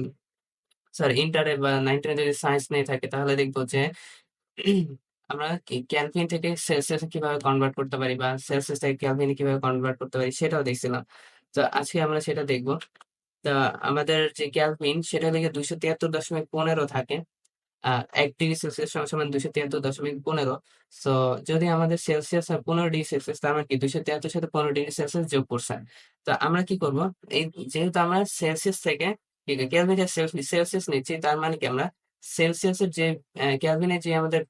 সরি ইন্টারে বা 9-10 যদি সায়েন্স নিয়ে থাকি তাহলে দেখবো যে আমরা কি ক্যালভিন থেকে সেলসিয়াস কিভাবে কনভার্ট করতে পারি বা সেলসিয়াস থেকে ক্যালভিনে কিভাবে কনভার্ট করতে পারি সেটাও দেখছিলাম। তো আজকে আমরা সেটা দেখবো। তা আমাদের যে ক্যালভিন সেটা থেকে 273.15 থাকে। 1 ডিগ্রি সেলসিয়াস সমান সমান 273.15। সো যদি আমাদের সেলসিয়াস হয় 15 ডিগ্রি সেলসিয়াস, তার মানে কি 273 সাথে 15 ডিগ্রি সেলসিয়াস যোগ করছে। তো আমরা কি করব, এই যেহেতু আমরা সেলসিয়াস থেকে কেলভিন সেলসিয়াস নিচ্ছি, তার মানে কি আমরা সেলসিয়াসের যে ক্যালভিনের যে আমাদের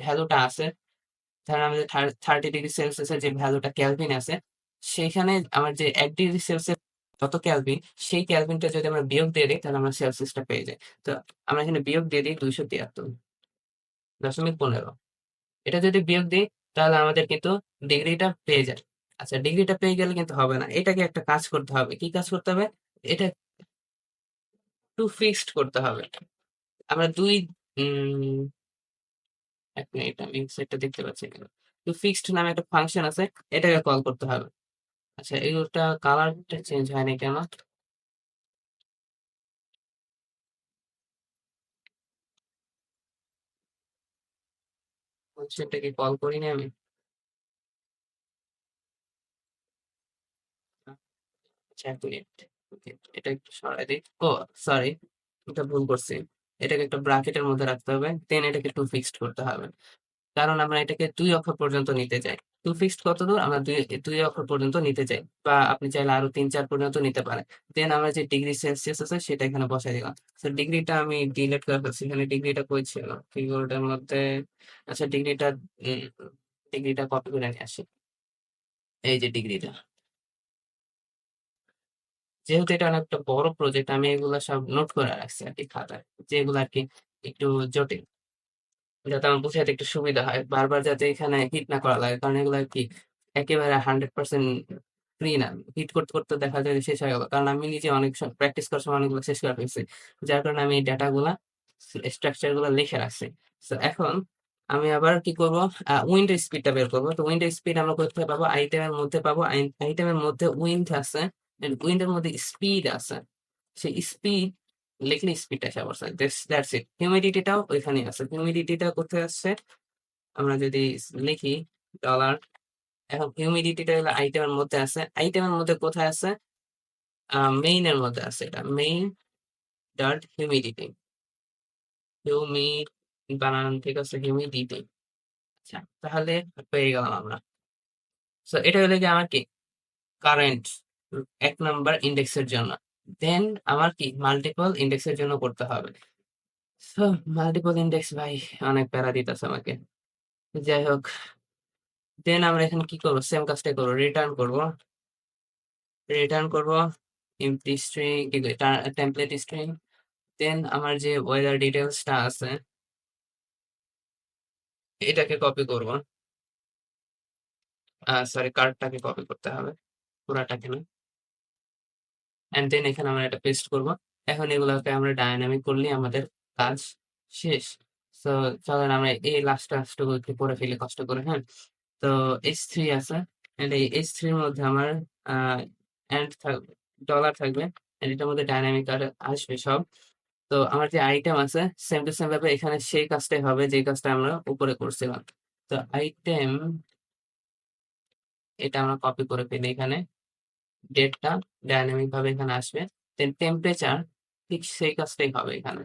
ভ্যালুটা আছে, ধরেন আমাদের 30 ডিগ্রি সেলসিয়াসের যে ভ্যালুটা ক্যালভিন আছে, সেইখানে আমার যে 1 ডিগ্রি সেলসিয়াস যত ক্যালভিন, সেই ক্যালভিনটা যদি আমরা বিয়োগ দিয়ে দিই তাহলে আমরা সেলসিয়াসটা পেয়ে যাই। তো আমরা এখানে বিয়োগ দিয়ে দিই 273.15। এটা যদি বিয়োগ দিই তাহলে আমাদের কিন্তু ডিগ্রিটা পেয়ে যায়। আচ্ছা, ডিগ্রিটা পেয়ে গেলে কিন্তু হবে না, এটাকে একটা কাজ করতে হবে। কি কাজ করতে হবে? এটা একটু ফিক্সড করতে হবে। আমরা দুই উম 1 মিনিট, আমি সেটটা দেখতে পাচ্ছি এখানে। তো ফিক্সড নামে একটা ফাংশন আছে, এটাকে কল করতে হবে। আচ্ছা, এইটা কালারটা চেঞ্জ হয়নি কেন? সেটাকে কল করিনি আমি। আচ্ছা, 1 মিনিট। Okay, এটা একটু সরাই দিই। ও সরি, এটা ভুল করছি। এটাকে একটা ব্র্যাকেটের মধ্যে রাখতে হবে, দেন এটাকে টু ফিক্সড করতে হবে। কারণ আমরা এটাকে 2 অক্ষর পর্যন্ত নিতে চাই। টু ফিক্সড কত দূর? আমরা দুই দুই অক্ষর পর্যন্ত নিতে চাই, বা আপনি চাইলে আরো 3-4 পর্যন্ত নিতে পারেন। দেন আমরা যে ডিগ্রি সেলসিয়াস আছে সেটা এখানে বসাই দিলাম। তো ডিগ্রিটা আমি ডিলিট করে ফেলছি। এখানে ডিগ্রিটা কই ছিল কিবোর্ডের মধ্যে? আচ্ছা, ডিগ্রিটা কপি করে নিয়ে আসি। এই যে ডিগ্রিটা, যেহেতু এটা অনেকটা বড় প্রজেক্ট, আমি এগুলা সব নোট করে রাখছি আর কি খাতায়, যেগুলো আর কি একটু জটিল, যাতে আমার বুঝাইতে একটু সুবিধা হয়, বারবার যাতে এখানে হিট না করা লাগে, কারণ এগুলো আর কি একেবারে 100% ফ্রি না। হিট করতে করতে দেখা যায় যে শেষ হয়ে গেল, কারণ আমি নিজে অনেক প্র্যাকটিস করার সময় অনেকগুলো শেষ করে ফেলছি, যার কারণে আমি এই ডাটাগুলা স্ট্রাকচার গুলো লিখে রাখছি। তো এখন আমি আবার কি করব, উইন্ডো স্পিডটা বের করবো। তো উইন্ডো স্পিড আমরা কোথায় পাবো, আইটেমের মধ্যে পাবো, আইটেমের মধ্যে উইন্ড আছে, উইন্ডের মধ্যে স্পিড আছে, সেই স্পিড লিখলে স্পিডটা এসে পড়ছে, দ্যাটস ইট। হিউমিডিটিটাও ওইখানে আছে, হিউমিডিটিটা কোথায় আসছে, আমরা যদি লিখি ডলার, এখন হিউমিডিটিটা হলো আইটেমের মধ্যে আছে, আইটেমের মধ্যে কোথায় আছে, মেইনের মধ্যে আছে, এটা মেইন ডট হিউমিডিটি, হিউমিড বানান ঠিক আছে, হিউমিডিটি। আচ্ছা, তাহলে পেয়ে গেলাম আমরা। সো এটা হলো কি আমার কি কারেন্ট 1 নাম্বার ইন্ডেক্সের জন্য। দেন আমার কি মাল্টিপল ইন্ডেক্সের জন্য করতে হবে। সো মাল্টিপল ইন্ডেক্স ভাই অনেক প্যারা দিতেছে আমাকে। যাই হোক, দেন আমরা এখানে কি করবো, সেম কাজটাই করবো, রিটার্ন করবো, এমটি স্ট্রিং, টেমপ্লেট স্ট্রিং। দেন আমার যে ওয়েদার ডিটেলসটা আছে এটাকে কপি করবো, সরি কার্ডটাকে কপি করতে হবে, পুরাটাকে না। এন্ড দেন এখানে আমরা এটা পেস্ট করব। এখন এগুলোকে আমরা ডায়নামিক করলে আমাদের কাজ শেষ। তো চলেন আমরা এই লাস্ট টাস্কটুকু একটু করে ফেলি কষ্ট করে, হ্যাঁ। তো থ্রি আছে, এন্ড এই থ্রির মধ্যে আমার এন্ড থাকবে, ডলার থাকবে, and এটার মধ্যে ডায়নামিক আর আসবে সব। তো আমার যে আইটেম আছে সেম টু সেম ভাবে এখানে সেই কাজটাই হবে যে কাজটা আমরা উপরে করছিলাম। তো আইটেম, এটা আমরা কপি করে ফেলি এখানে, ডেটটা ডায়নামিক ভাবে এখানে আসবে। দেন টেম্পারেচার, ঠিক সেই কাজটাই হবে এখানে,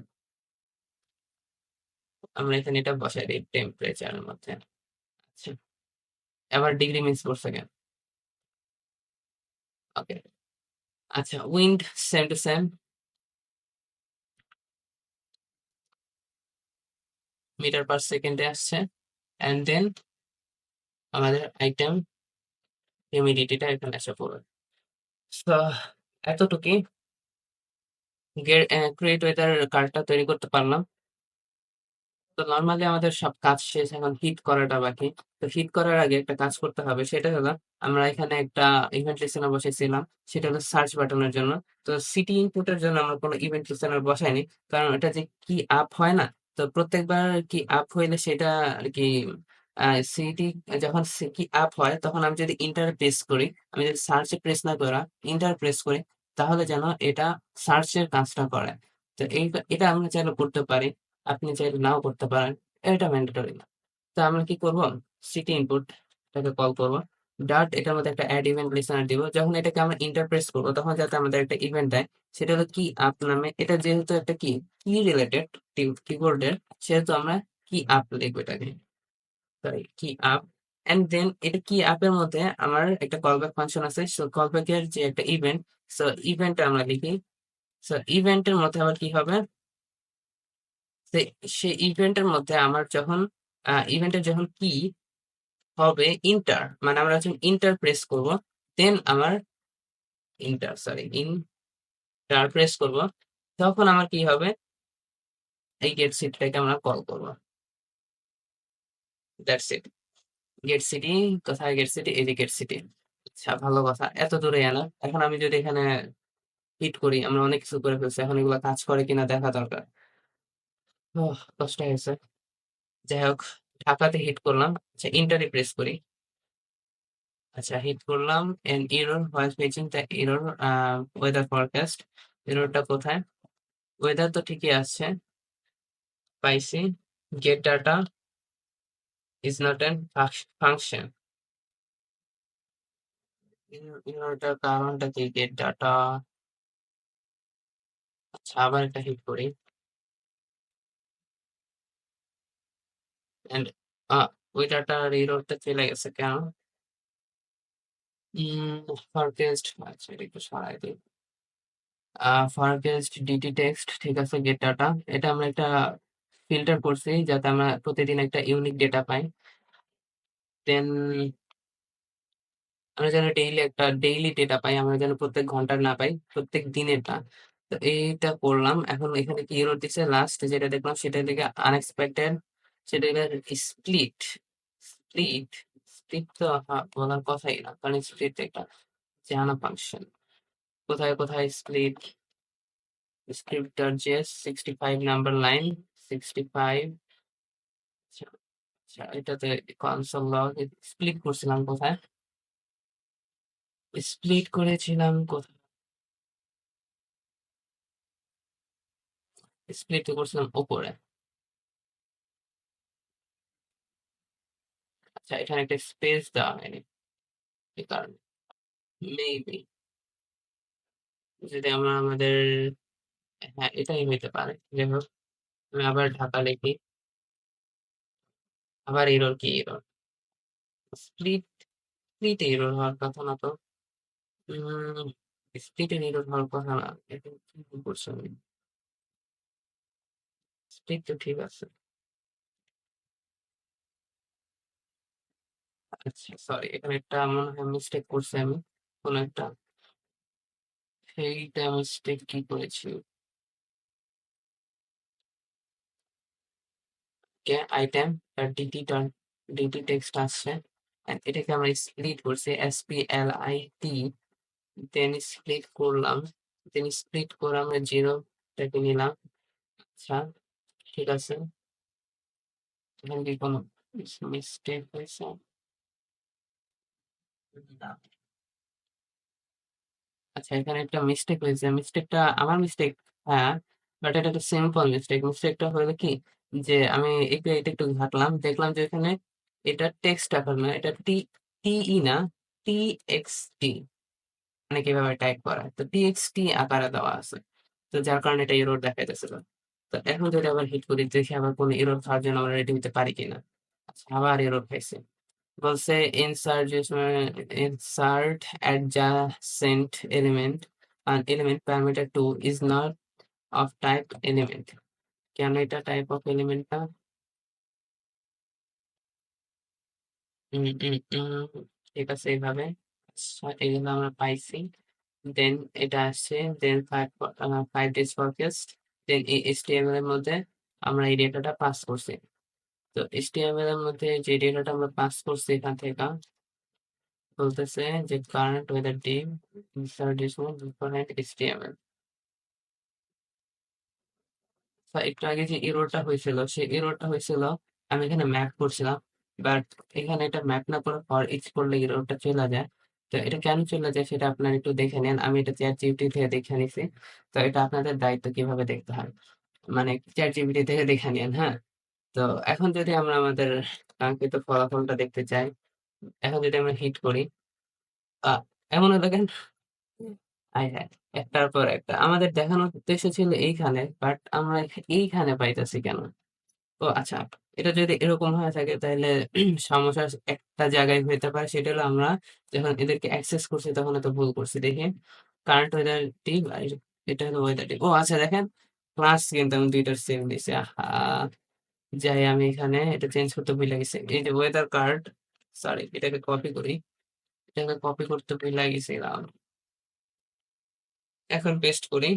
আমরা এখানে এটা বসাই দিই টেম্পারেচারের মধ্যে। আচ্ছা, আবার ডিগ্রি মিস করছে কেন, ওকে। আচ্ছা, wind same to same, meter per সেকেন্ডে আসছে। এন্ড দেন আমাদের আইটেম হিউমিডিটিটা এখানে এসে পড়বে। তো এতটুকুই, ক্রিয়েট ওয়েদার কার্ডটা তৈরি করতে পারলাম। তো নর্মালি আমাদের সব কাজ শেষ, এখন হিট করাটা বাকি। তো হিট করার আগে একটা কাজ করতে হবে, সেটা হলো আমরা এখানে একটা ইভেন্ট লিসেনার বসাইছিলাম, সেটা হলো সার্চ বাটনের জন্য। তো সিটি ইনপুটের জন্য আমরা কোনো ইভেন্ট লিসেনার বসাইনি, কারণ এটা যে কি আপ হয় না, তো প্রত্যেকবার কি আপ হইলে সেটা আর কি সিটি, যখন কি আপ হয় তখন আমি যদি ইন্টার প্রেস করি, আমি যদি সার্চে প্রেস না করা ইন্টার প্রেস করি, তাহলে যেন এটা সার্চের কাজটা করে। তো এটা আমরা চাইলে করতে পারি, আপনি চাইলে নাও করতে পারেন, এটা ম্যান্ডেটরি না। তো আমরা কি করব, সিটি ইনপুট এটাকে কল করব, ডট এটার মধ্যে একটা অ্যাড ইভেন্ট লিসেনার দিব, যখন এটাকে আমরা ইন্টারপ্রেস করবো তখন যাতে আমাদের একটা ইভেন্ট দেয়, সেটা হলো কি আপ নামে। এটা যেহেতু একটা কি রিলেটেড কিবোর্ডের, সেহেতু আমরা কি আপ লিখবো এটাকে, সরি কি আপ। এন্ড দেন এটা কি আপের মধ্যে আমার একটা কলব্যাক ফাংশন আছে, সো কলব্যাকের যে একটা ইভেন্ট, সো ইভেন্টটা আমরা লিখি। সো ইভেন্টের মধ্যে আবার কি হবে, সেই ইভেন্টের মধ্যে আমার যখন ইভেন্টের যখন কি হবে ইন্টার, মানে আমরা যখন ইন্টার প্রেস করব, দেন আমার ইন্টার প্রেস করব, তখন আমার কি হবে, এই গেট সিটিটাকে আমরা কল করব, দ্যাটস ইট। গেট সিটি, কোথায় গেট সিটি, এই যে গেট সিটি। আচ্ছা, ভালো কথা, এত দূরে এনা। এখন আমি যদি এখানে হিট করি, আমরা অনেক কিছু করে ফেলছি, এখন এগুলো কাজ করে কিনা দেখা দরকার। কষ্ট হয়েছে। যাই হোক, ঢাকাতে হিট করলাম, আচ্ছা ইন্টারে প্রেস করি, আচ্ছা হিট করলাম, and error while paging the error weather forecast. এররটা কোথায়, ওয়েদার তো ঠিকই আছে, পাইছি, get data is not an function. এররটার কারণটা কি, গেট ডাটা। আচ্ছা, আবার একটা হিট করি, এন্ড ওই ডাটার এররটা চলে গেছে কেন, ফরকাস্ট, আচ্ছা এটা একটু সরাই দিই, ফরকাস্ট ডিটি টেক্সট, ঠিক আছে, গেট ডাটা, এটা আমরা একটা ফিল্টার করছি যাতে আমরা প্রতিদিন একটা ইউনিক ডেটা পাই। দেন আমরা যেন ডেইলি ডেটা পাই, আমরা যেন প্রত্যেক ঘন্টার না পাই, প্রত্যেক দিনেরটা। তো এইটা করলাম। এখন এখানে কি এরর দিচ্ছে, লাস্ট যেটা দেখলাম সেটা থেকে আনএক্সপেক্টেড, সেটা স্প্লিট। স্প্লিট স্প্লিট তো বলার কথাই না, কারণ স্প্লিট একটা জানা ফাংশন। কোথায় কোথায় স্প্লিট? স্ক্রিপ্ট.js 65 number line, 65। আচ্ছা, আচ্ছা, এটাতে কনসোল লগ। স্প্লিট করছিলাম কোথায়? স্প্লিট করেছিলাম কোথায়? স্প্লিট করছিলাম উপরে। আচ্ছা, এখানে একটা স্পেস দেওয়া হয়নি, এই কারণে মেবি যদি আমরা আমাদের, হ্যাঁ এটাই হইতে পারে। যাই হোক, আমি আবার ঢাকা লিখি। আবার এরর, কি এরর? স্প্লিট স্প্লিট এরর হওয়ার কথা না তো। স্প্লিটের এরর হওয়ার কথা না। এটা কি ভুল করছি আমি? স্প্লিট তো ঠিক আছে। আচ্ছা সরি, এখানে একটা মনে হয় মিস্টেক করছি আমি, কোনো একটা। সেইটা মিস্টেক কি করেছি? কে আইটেম ডিটি ডিটি টেক্সট আসছে, and এটাকে আমরা স্প্লিট করছি, SPLIT। দেন স্প্লিট করলাম, দেন স্প্লিট করে আমরা জিরোটাকে নিলাম। আচ্ছা, ঠিক আছে। এখানে কি কোনো মিস্টেক হয়েছে? না। আচ্ছা, এখানে একটা মিস্টেক হয়েছে, মিস্টেকটা আমার মিস্টেক। হ্যাঁ, বাট এটা একটা সিম্পল মিস্টেক। মিস্টেকটা হলো কি, যে আমি এটা একটু ঘাটলাম, দেখলাম যে এখানে এটা টেক্সট আকার না, এটা টিই না, TXT, মানে কিভাবে টাইপ করা, তো TXT আকারে দেওয়া আছে। তো যার কারণে এটা এরর দেখাইতেছিল। তো এখন যদি আবার হিট করি, দেখি আবার কোনো এরর খাওয়ার জন্য আমরা রেডি হতে পারি কিনা। আচ্ছা, আবার এরর খাইছে। বলছে insert adjacent element, an element parameter 2 is not of type element। কেন এটা টাইপ অফ এলিমেন্ট না? উম, উম, উম, ঠিক আছে এইভাবে। আচ্ছা, এগুলো আমরা পাইছি। দেন এটা আসছে, দেন 5 days forecast। দেন এই HTML এর মধ্যে আমরা এই ডেটাটা পাস করছি। তো HTML এর মধ্যে যে ডেটাটা আমরা পাস করছি এখান থেকে বলতেছে যে কারেন্ট ওয়েদার ডিম insert this one different HTML। একটু আগে যে এররটা হয়েছিল, সেই এররটা হয়েছিল আমি এখানে ম্যাপ করছিলাম, বাট এখানে এটা ম্যাপ না করে ফর ইচ করলে এররটা চলে যায়। তো এটা কেন চলে যায় সেটা আপনারা একটু দেখে নেন, আমি এটা চ্যাট জিপিটি থেকে দেখে নিছি। তো এটা আপনাদের দায়িত্ব কিভাবে দেখতে হয়, মানে চ্যাট জিপিটি থেকে দেখে নিন, হ্যাঁ। তো এখন যদি আমরা আমাদের কাঙ্ক্ষিত ফলাফলটা দেখতে চাই, এখন যদি আমরা হিট করি, আহ, এমন দেখেন, আয় হ্যাঁ, একটার পর একটা আমাদের দেখানোর উদ্দেশ্য ছিল এইখানে, বাট আমরা এইখানে পাইতেছি কেন? ও আচ্ছা, এটা যদি এরকম হয়ে থাকে তাহলে সমস্যা একটা জায়গায় হইতে পারে, সেটা হলো আমরা যখন এদেরকে অ্যাক্সেস করছি তখন তো ভুল করছি। দেখি, কারেন্ট ওয়েদার টিপ, এটা হলো ওয়েদার টিপ। ও আচ্ছা দেখেন, ক্লাস কিন্তু আমি দুইটার সেম দিছি। আহা, যাই আমি এখানে এটা চেঞ্জ করতে ভুলে গেছি, এই যে ওয়েদার কার্ড। সরি, এটাকে কপি করি, এটাকে কপি করতে ভুলে গেছিলাম। এখন পেস্ট করি,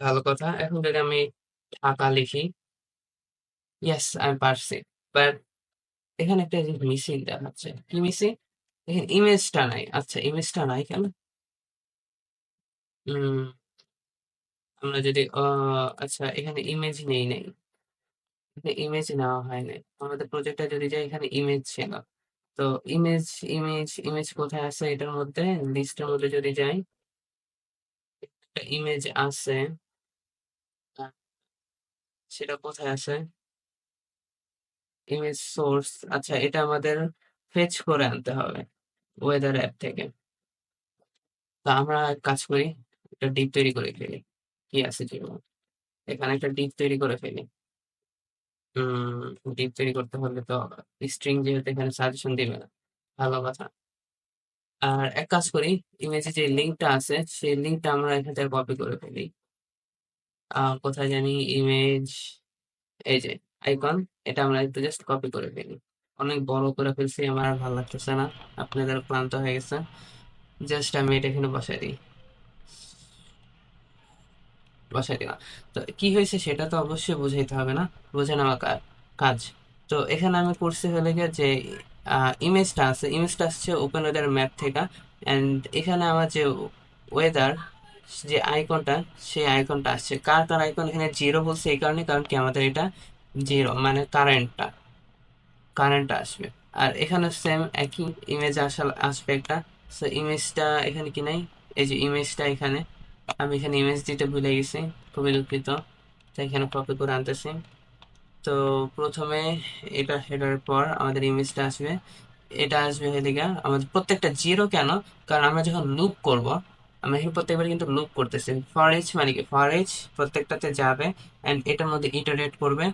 ভালো কথা। এখন যদি আমি ঢাকা লিখি, ইয়েস আমি পারছি, বাট এখানে একটা জিনিস মিসিং দেখাচ্ছে। কি মিসিং? এখানে ইমেজটা নাই। আচ্ছা, ইমেজটা নাই কেন? উম আমরা যদি আচ্ছা, এখানে ইমেজ নেই, এখানে ইমেজ নেওয়া হয় নাই। আমাদের প্রজেক্টটা যদি যাই, এখানে ইমেজ ছিল। তো ইমেজ ইমেজ কোথায় আছে এটার মধ্যে? লিস্টের মধ্যে যদি যাই, একটা ইমেজ আছে। আহ, সেটা কোথায় আছে? Image source. আচ্ছা, এটা আমাদের ফেচ করে আনতে হবে ওয়েদার অ্যাপ থেকে। তো আমরা এক কাজ করি, একটা ডিপ তৈরি করে ফেলি। কি আছে যেগুলো, এখানে একটা ডিপ তৈরি করে ফেলি। ডিপ তৈরি করতে হলে তো স্ট্রিং যেহেতু এখানে সাজেশন দিবে না, ভালো কথা। আর এক কাজ করি, ইমেজে যে লিঙ্কটা আছে সেই লিঙ্কটা আমরা এখান থেকে কপি করে ফেলি। কোথায় জানি ইমেজ, এই যে আইকন, এটা আমরা একটু জাস্ট কপি করে ফেলি। অনেক বড় করে ফেলছি, আমার আর ভালো লাগতেছে না, আপনাদের ক্লান্ত হয়ে গেছে। জাস্ট আমি এটা এখানে বসাই দিলাম। তো কি হয়েছে সেটা তো অবশ্যই বুঝাইতে হবে না, বুঝে নেওয়া কাজ। তো এখানে আমি করছি হলে গিয়ে যে ইমেজটা আসছে ওপেন ওয়েদার ম্যাপ থেকে। অ্যান্ড এখানে আমার যে ওয়েদার যে আইকনটা, সেই আইকনটা আসছে। কার কার আইকন এখানে জিরো বলছে এই কারণে, কারণ কি আমাদের এটা জিরো মানে কারেন্টটা আসবে। আর এখানে সেম একই ইমেজ আসবে একটা। সো ইমেজটা এখানে কি নাই, এই যে ইমেজটা এখানে, আমি এখানে ইমেজ দিতে ভুলে গেছি, খুবই দুঃখিত। তো এখানে কপি করে আনতেছি। তো প্রথমে এটা হেডার পর আমাদের ইমেজটা আসবে। এটা আসবে এদিকে আমাদের প্রত্যেকটা জিরো কেন, কারণ আমরা যখন লুপ করব, আমরা এখানে প্রত্যেকবার কিন্তু লুপ করতেছি। ফর ইচ মানে কি, ফর ইচ প্রত্যেকটাতে যাবে এন্ড এটার মধ্যে ইটারেট করবে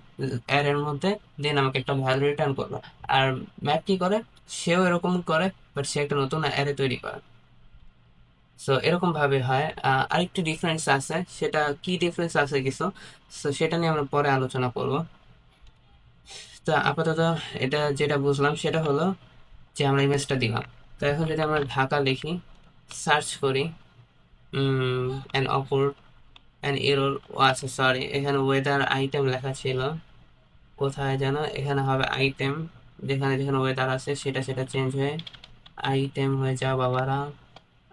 এর এর মধ্যে, দেন আমাকে একটা ভ্যালু রিটার্ন করবে। আর ম্যাপ কি করে, সেও এরকম করে, বাট সে একটা নতুন অ্যারে তৈরি করে। সো এরকম ভাবে হয়। আরেকটু ডিফারেন্স আছে, সেটা কি ডিফারেন্স আছে কিছু, সো সেটা নিয়ে আমরা পরে আলোচনা করব। তো আপাতত এটা যেটা বুঝলাম সেটা হলো যে আমরা ইমেজটা দিলাম। তো এখন যদি আমরা ঢাকা লিখি, সার্চ করি, অ্যান অপর অ্যান এরর, আচ্ছা সরি, এখানে ওয়েদার আইটেম লেখা ছিল, কোথায় যেন, এখানে হবে আইটেম, যেখানে যেখানে ওয়েদার আছে সেটা সেটা চেঞ্জ হয়ে আইটেম হয়ে যাও বাবারা,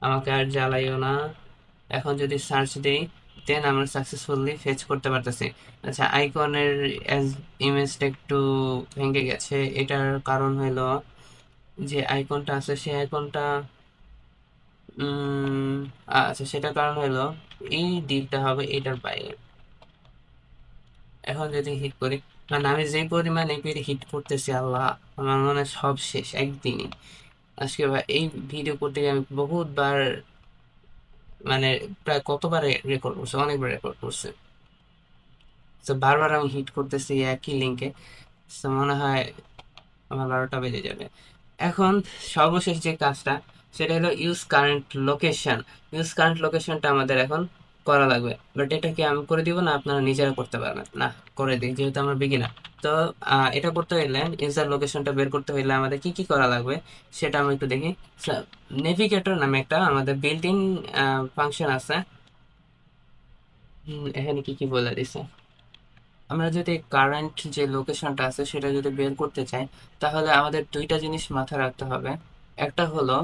আমাকে আর জ্বালাইও না। এখন যদি সার্চ দেই, দেন আমরা সাকসেসফুলি ফেচ করতে পারতেছি। আচ্ছা, আইকনের ইমেজটা একটু ভেঙে গেছে, এটার কারণ হলো যে আইকনটা আছে সেই আইকনটা, উম আচ্ছা সেটার কারণ হলো এই ডিপটা হবে এটার বাইরে। এখন যদি হিট করি, মানে আমি যে পরিমাণ এপির হিট করতেছি, আল্লাহ, আমার মনে হয় সব শেষ একদিনই। আজকে ভাই এই ভিডিও করতে গিয়ে আমি বহুতবার, মানে প্রায় কতবার রেকর্ড করছে, অনেকবার রেকর্ড করছে। তো বারবার আমি হিট করতেছি একই লিঙ্কে, তো মনে হয় আমার 12টা বেজে যাবে। এখন সর্বশেষ যে কাজটা, সেটা হলো ইউজ কারেন্ট লোকেশনটা আমাদের এখন করা লাগবে। বাট এটা কি আমি করে দিব, না আপনারা নিজেরা করতে পারবেন? না, করে দিই, যেহেতু আমরা বিগিনার। তো এটা করতে হইলে, ইউজার লোকেশনটা বের করতে হইলে আমাদের কি কি করা লাগবে সেটা আমরা একটু দেখি। নেভিগেটর নামে একটা আমাদের বিল্ট ইন ফাংশন আছে। এখানে কি কি বলে দিছে, আমরা যদি কারেন্ট যে লোকেশনটা আছে সেটা যদি বের করতে চাই, তাহলে আমাদের দুইটা জিনিস মাথায় রাখতে হবে। একটা হলো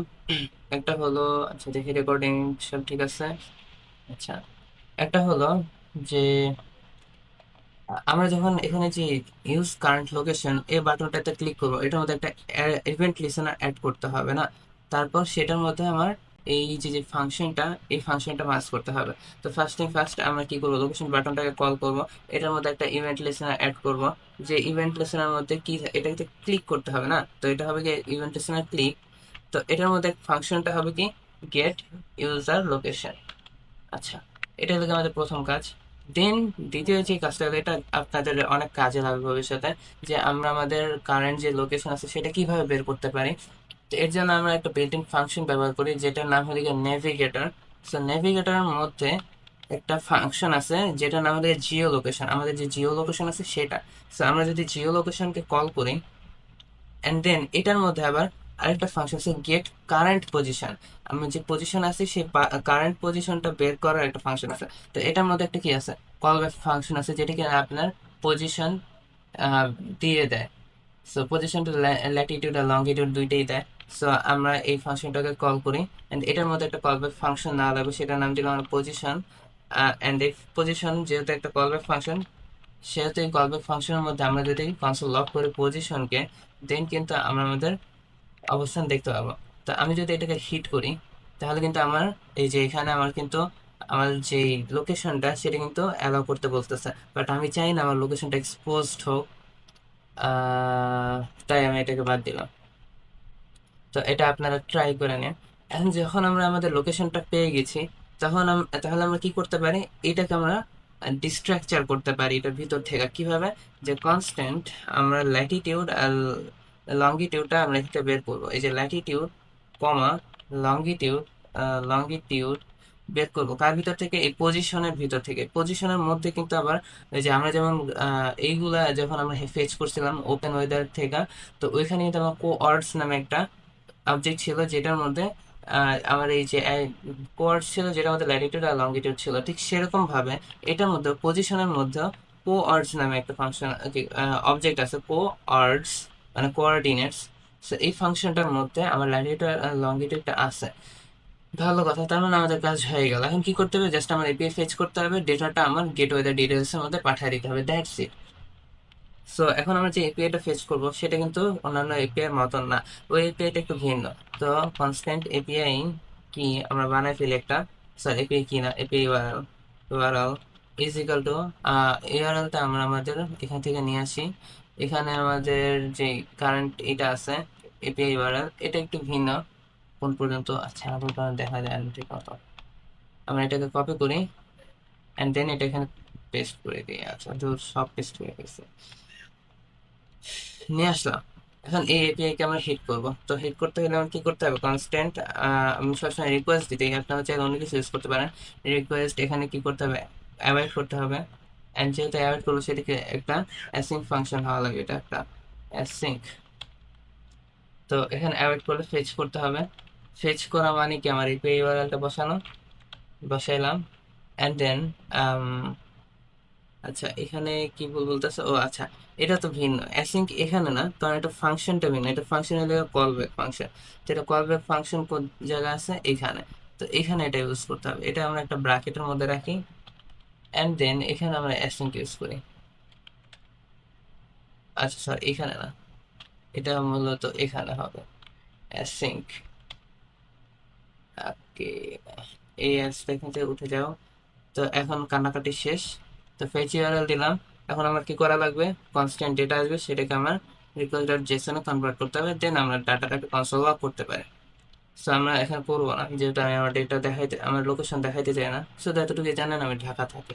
একটা হলো আচ্ছা দেখি রেকর্ডিং সব ঠিক আছে। আচ্ছা, একটা হলো যে আমরা যখন এখানে যে ইউজ কারেন্ট লোকেশন এই বাটনটাতে ক্লিক করবো, এটার মধ্যে একটা ইভেন্ট লিসেনার অ্যাড করতে হবে না? তারপর সেটার মধ্যে আমার এই যে যে ফাংশনটা, এই ফাংশনটা পাস করতে হবে। তো ফার্স্ট থিং ফার্স্ট আমরা কি করবো, লোকেশন বাটনটাকে কল করব, এটার মধ্যে একটা ইভেন্ট লিসেনার অ্যাড করব। যে ইভেন্ট লিসেনার মধ্যে কি এটাকে ক্লিক করতে হবে না, তো এটা হবে কি ইভেন্ট লিসেনার ক্লিক। তো এটার মধ্যে ফাংশনটা হবে কি গেট ইউজার লোকেশন। আচ্ছা, এটা হলো গিয়ে আমাদের প্রথম কাজ। দেন দ্বিতীয় যে কাজটা হলো, এটা আপনাদের অনেক কাজে লাগবে ভবিষ্যতে, যে আমরা আমাদের কারেন্ট যে লোকেশন আছে সেটা কিভাবে বের করতে পারি। তো এর জন্য আমরা একটা বিল্ট ইন ফাংশন ব্যবহার করি, যেটার নাম হলো গিয়ে নেভিগেটর। সো নেভিগেটরের মধ্যে একটা ফাংশন আছে যেটার নাম হলো জিও লোকেশন, আমাদের যে জিও লোকেশন আছে সেটা। সো আমরা যদি জিও লোকেশনকে কল করি, এন্ড দেন এটার মধ্যে আবার আরেকটা ফাংশন আছে গেট কারেন্ট পজিশন, আমি যে পজিশন আছে সেই কারেন্ট পজিশনটা বের করার একটা ফাংশন আছে। তো এটার মধ্যে একটা কি আছে, কল ব্যাক ফাংশন আছে, যেটা কি আপনার পজিশন দিয়ে দেয়। So position to Latitude R longitude দুইটাই দেয়। সো আমরা এই ফাংশনটাকে কল করি, এন্ড এটার মধ্যে একটা কল ব্যাক ফাংশন না লাগবে, সেটার নাম দিলাম আমরা পজিশন। এন্ড এই পজিশন যেহেতু একটা কল ব্যাক ফাংশন, সেহেতু এই কলব্যাক ফাংশনের মধ্যে আমরা যদি কনসোল লক করি পজিশনকে, দেন কিন্তু আমরা আমাদের অবস্থান দেখতে পাবো। তো আমি যদি এটাকে হিট করি, তাহলে কিন্তু আমার এই যে এখানে আমার কিন্তু আমার যে লোকেশনটা সেটা কিন্তু অ্যালাউ করতে বলতেছে, বাট আমি চাই না আমার লোকেশনটা এক্সপোজড হোক। আহ, তাই আমি এটাকে বাদ দিলাম। তো এটা আপনারা ট্রাই করে নিন। এখন যখন আমরা আমাদের লোকেশনটা পেয়ে গেছি, তাহলে আমরা কি করতে পারি, এটাকে আমরা ডিস্ট্রাকচার করতে পারি এটার ভিতর থেকে। কিভাবে, যে কনস্ট্যান্ট আমরা ল্যাটিটিউড আর লঙ্গিটিউডটা আমরা এখানে বের করবো। এই যে ল্যাটিটিউড কমা লঙ্গিটিউড, লঙ্গিটিউড বের করবো কার ভিতর থেকে, এই পজিশনের ভিতর থেকে। পজিশনের মধ্যে কিন্তু আবার এই যে আমরা যেমন এইগুলা যখন আমরা ফেচ করছিলাম ওপেন ওয়েদার থেকে, তো ওইখানে কিন্তু আমার কোঅর্ডস নামে একটা অবজেক্ট ছিল যেটার মধ্যে আমার এই যে কোঅর্ডস ছিল যেটার মধ্যে ল্যাটিটিউড আর লঙ্গিটিউড ছিল, ঠিক সেরকম ভাবে এটার মধ্যে পজিশনের মধ্যে কোঅর্ডস নামে একটা ফাংশন অবজেক্ট আছে, কোঅর্ডস মানে কোঅর্ডিনেটস। সো এই ফাংশনটার মধ্যে আমার ল্যাটিটিউড আর লঙ্গিটিউডটা আছে। ভালো কথা, তার মানে আমাদের কাজ হয়ে গেল। এখন কি করতে হবে, জাস্ট আমার এপিআই ফেচ করতে হবে, ডেটাটা আমার গেটওয়ে ডিটেলস এর মধ্যে পাঠিয়ে দিতে হবে, দ্যাটস ইট। সো এখন আমরা যে এপিআইটা ফেচ করব সেটা কিন্তু অন্যান্য এপিআই এর মতন না, ওই এপিআইটা একটু ভিন্ন। তো কনস্ট্যান্ট এপিআই কি আমরা বানাই ফেলি একটা, সরি এপিআই কি না, API URL, URL is equal to, ইউআরএলটা আমরা আমাদের এখান থেকে নিয়ে আসি। এখানে আমাদের যে কারেন্ট এটা আছে এপিআই ইউআরএল, এটা একটু ভিন্ন। কোন পর্যন্ত, আচ্ছা আবার দেখা যায় না ঠিক মতো। আমরা এটাকে কপি করি এন্ড দেন এটা এখানে পেস্ট করে দিই। আচ্ছা তো সব পেস্ট হয়ে গেছে, নিয়ে আসলাম। এখন এই এপিআই কে আমরা হিট করব, তো হিট করতে হলে আমার কি করতে হবে, কনস্ট্যান্ট, আমি সবসময় রিকোয়েস্ট দিতে, আপনারা চাইলে অন্য কিছু ইউজ করতে পারেন। রিকোয়েস্ট এখানে কি করতে হবে, অ্যাভয়েড করতে হবে। এন্ড যেহেতু অ্যাভয়েড করবো সেটাকে একটা অ্যাসিঙ্ক ফাংশন হওয়া লাগে, এটা একটা অ্যাসিঙ্ক। তো এখানে অ্যাভয়েড করলে ফেচ করতে হবে। ফেচ করা মানে কি, আমার এপিআই ইউআরএলটা বসানো, বসাইলাম। এন্ড দেন আচ্ছা এখানে কি ভুল বলতেছে, ও আচ্ছা এটা তো ভিন্ন, অ্যাসিঙ্ক এখানে না, কারণ এটা ফাংশনটা ভিন্ন, এটা ফাংশন হলে কল ব্যাক ফাংশন। যেটা কল ব্যাক ফাংশন কোন জায়গায় আছে, এখানে। তো এখানে এটা ইউজ করতে হবে, এটা আমরা একটা ব্র্যাকেটের মধ্যে রাখি এন্ড দেন এখানে আমরা অ্যাসিঙ্ক ইউজ করি। আচ্ছা স্যার এখানে না, এটা মূলত এখানে হবে অ্যাসিঙ্ক। ওকে, এই অ্যাসটা এখান থেকে উঠে যাও। তো এখন কান্নাকাটি শেষ। তো ফেচ ইউআরএল দিলাম। এখন আমার কি করা লাগবে, কনস্ট্যান্ট ডেটা আসবে সেটাকে আমার রিকোয়েস্ট ডট জেসনে কনভার্ট করতে হবে, দেন আমরা ডাটাটাকে কনসোল লগ করতে পারি। সো আমরা এখানে করবো না, যেহেতু আমি আমার ডেটা দেখাইতে, আমার লোকেশন দেখাইতে চাই না। শুধু এতটুকু জানেন আমি ঢাকা থাকি।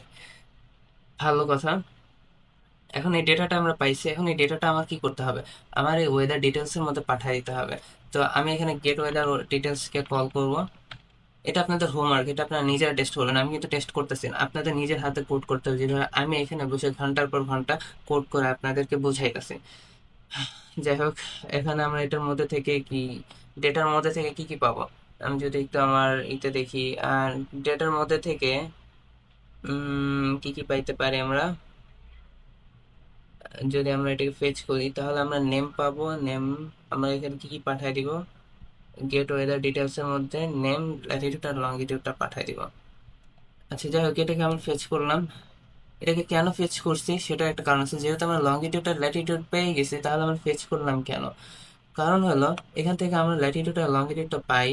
ভালো কথা। এখন এই ডেটাটা আমরা পাইছি, এখন এই ডেটাটা আমার কি করতে হবে, আমার এই ওয়েদার ডিটেলস এর মধ্যে পাঠিয়ে দিতে হবে। তো আমি এখানে গেট ওয়েদার ডিটেলস কে কল করব। এটা আপনাদের হোমওয়ার্ক, এটা আপনারা নিজেরা টেস্ট করবেন, আমি কিন্তু টেস্ট করতেছি না, আপনাদের নিজের হাতে কোড করতে হবে, যেটা আমি এখানে বসে ঘন্টার পর ঘন্টা কোড করে আপনাদেরকে বোঝাইতেছি। যাই হোক, এখানে আমরা এটার মধ্যে থেকে কি, ডেটার মধ্যে থেকে কি কি পাবো, আমি যদি একটু আমার এটা দেখি। আর ডেটার মধ্যে থেকে কি কি পাইতে পারি আমরা, যদি আমরা এটাকে ফেচ করি তাহলে আমরা নেম পাবো। নেম আমরা এখানে কি কি পাঠাই দিব, গেট ওয়েদার ডিটেলস এর মধ্যে নেম, ল্যাটিটিউড আর লঙ্গিটিউডটা পাঠাই দিব। আচ্ছা যাই হোক, এটাকে আমি ফেচ করলাম। এটাকে কেন ফেচ করছি সেটা একটা কারণ আছে, যেহেতু আমরা লঙ্গিটিউড আর ল্যাটিটিউড পেয়ে গেছি তাহলে আমরা ফেচ করলাম কেন। কারণ হলো এখান থেকে আমরা ল্যাটিটিউড আর লঙ্গিটিউডটা পাই,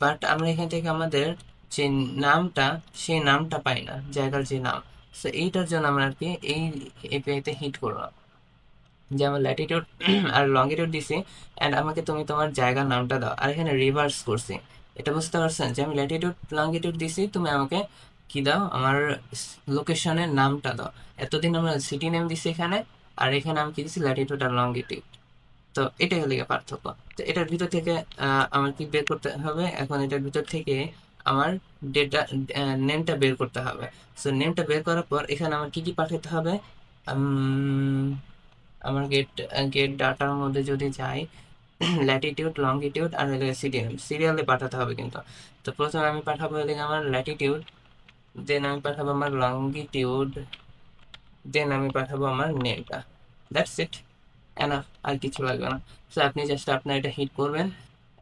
বাট আমরা এখান থেকে আমাদের যে নামটা, সেই নামটা পাই না, জায়গার যে নাম। তো এইটার জন্য আমরা আর কি এই এপিআই তে হিট করলাম, যে আমার ল্যাটিটিউড আর লঙ্গিটিউড দিছি এন্ড আমাকে তুমি তোমার জায়গার নামটা দাও, আর এখানে রিভার্স করছি। এটা বুঝতে পারছেন যে আমি ল্যাটিটিউড লঙ্গিটিউড দিছি, তুমি আমাকে কি দাও, আমার লোকেশনের নামটা দাও। এতদিন আমরা সিটি নেম দিছি এখানে, আর এখানে আমি কি দিছি, ল্যাটিটিউড আর লঙ্গিটিউড। তো এটাই হলো গিয়ে পার্থক্য। তো এটার ভিতর থেকে আমার কি বের করতে হবে, এখন এটার ভিতর থেকে আমার ডেটা নেমটা বের করতে হবে। সো নেমটা বের করার পর এখানে আমার কি কি পাঠাতে হবে, উম, আমার গেট গেট ডাটার মধ্যে যদি যাই, ল্যাটিটিউড লঙ্গিটিউড আর হলো সিরিয়ালে পাঠাতে হবে কিন্তু। তো প্রথমে আমি পাঠাবো হলে আমার ল্যাটিটিউড, দেন আমি পাঠাবো আমার লঙ্গিটিউড, দেন আমি পাঠাবো আমার নেমটা। দ্যাটস ইট, এনাফ, আর কিছু লাগবে না। তো আপনি জাস্ট আপনার এটা হিট করবেন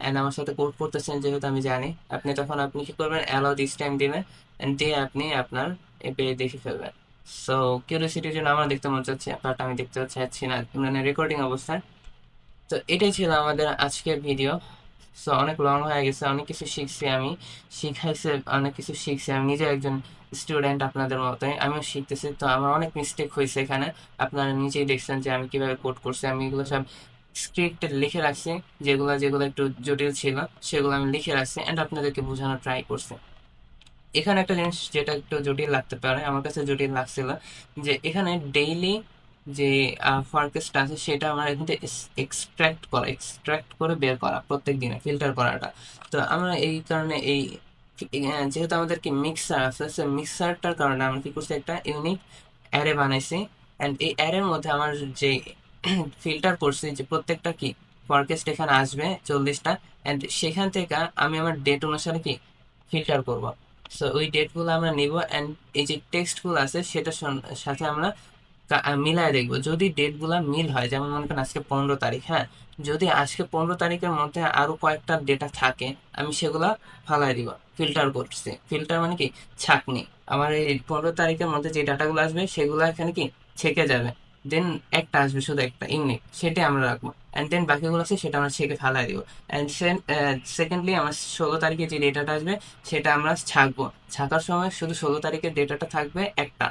এন্ড আমার সাথে কোড করতেছেন যেহেতু আমি জানি, আপনি তখন আপনি কি করবেন, অ্যালাউ দিস টাইম দিবেন এন্ড দিয়ে আপনি আপনার এপিআই দেখে ফেলবেন। সো কিউরিওসিটির জন্য আমার দেখতে মন চাচ্ছে, বাট আমি দেখতে চাচ্ছি না মানে রেকর্ডিং অবস্থায়। তো এটাই ছিল আমাদের আজকের ভিডিও। সো অনেক লং হয়ে গেছে, অনেক কিছু শিখছি আমি, শিখাইছে, অনেক কিছু শিখছি, আমি নিজে একজন স্টুডেন্ট আপনাদের মতোই, আমিও শিখতেছি। তো আমার অনেক মিস্টেক হয়েছে এখানে, আপনারা নিজেই দেখছেন যে আমি কিভাবে কোড করছি। আমি এগুলো সব স্ক্রিপ্টে লিখে রাখছি, যেগুলো যেগুলো একটু জটিল ছিল সেগুলো আমি লিখে রাখছি এন্ড আপনাদেরকে বোঝানোর ট্রাই করছি। এখানে একটা জিনিস যেটা একটু জটিল লাগতে পারে, আমার কাছে জটিল লাগছিল, যে এখানে ডেইলি যে ফরকাস্ট আছে সেটা আমার এখান থেকে এক্সট্রাক্ট করা, এক্সট্রাক্ট করে বের করা প্রত্যেক দিনে, ফিল্টার করাটা। তো আমরা এই কারণে এই যেহেতু আমাদের কি মিক্সার আছে, সে মিক্সারটার কারণে আমরা কি করছি, একটা ইউনিক অ্যারে বানাইছি। অ্যান্ড এই অ্যারের মধ্যে আমার যে ফিল্টার করছি যে প্রত্যেকটা কি ফরকাস্ট এখানে আসবে 40টা, অ্যান্ড সেখান থেকে আমি আমার ডেট অনুসারে কি ফিল্টার করব। সো ওই ডেটগুলো আমরা নিব, অ্যান্ড এই যে টেক্সটগুলো আছে সেটার সাথে আমরা মিলায় দেখবো। যদি ডেট গুলা মিল হয়, যেমন মনে করেন আজকে 15 তারিখ, হ্যাঁ, যদি আজকে 15 তারিখের মধ্যে আরো কয়েকটা ডেটা থাকে, আমি সেগুলা ফালাই দিব। ফিল্টার করছি, ফিল্টার মানে কি ছাঁকনি। আমার এই 15 তারিখের মধ্যে যে ডাটাগুলো আসবে সেগুলো এখানে কি ছেকে যাবে। দেন একটা আসবে, শুধু একটা ইউনিক, সেটাই আমরা রাখবো। অ্যান্ড দেন বাকিগুলো আছে সেটা আমরা ছেকে ফালাই দিব। অ্যান্ড সেকেন্ডলি আমার 16 তারিখে যে ডেটাটা আসবে সেটা আমরা ছাকবো। ছাকার সময় শুধু 16 তারিখের ডেটাটা থাকবে একটা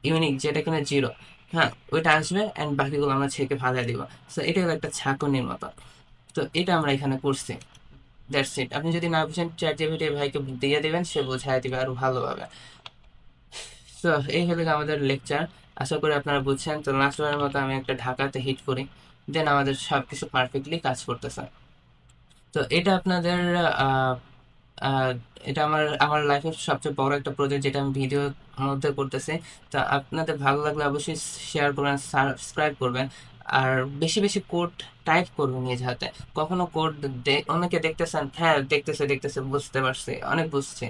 ইউনিক, যেটা কিনা 0। হ্যাঁ, ওইটা আসবে, অ্যান্ড বাকিগুলো আমরা ছেঁকে ফালাই দিব। সো এটা হলো একটা ছাঁকনির মতো। তো এটা আমরা এখানে করছি। That's it. আপনি যদি না বুঝেন, চ্যাট জিপিটি ভাইকে দিয়ে দিবেন, সে বোঝায় দিবে আরো ভালোভাবে। তো এই হলো গিয়ে আমাদের লেকচার। আশা করি আপনারা বুঝছেন। তো লাস্ট বারের মতো আমি একটা ঢাকাতে হিট করি, দেন আমাদের সবকিছু পারফেক্টলি কাজ করতেছে। তো এটা আপনাদের আহ, আহ, এটা আমার আমার লাইফের সবচেয়ে বড় একটা প্রজেক্ট, যেটা আমি ভিডিওর মধ্যে করতেছি। তো আপনাদের ভালো লাগলে অবশ্যই শেয়ার করবেন, সাবস্ক্রাইব করবেন, আর বেশি বেশি কোড টাইপ করবেন নিজ হাতে। কখনো কোড অনেকে দেখতেছেন, হ্যাঁ দেখতেছে দেখতেছে, বুঝতে পারছি, অনেক বুঝছি।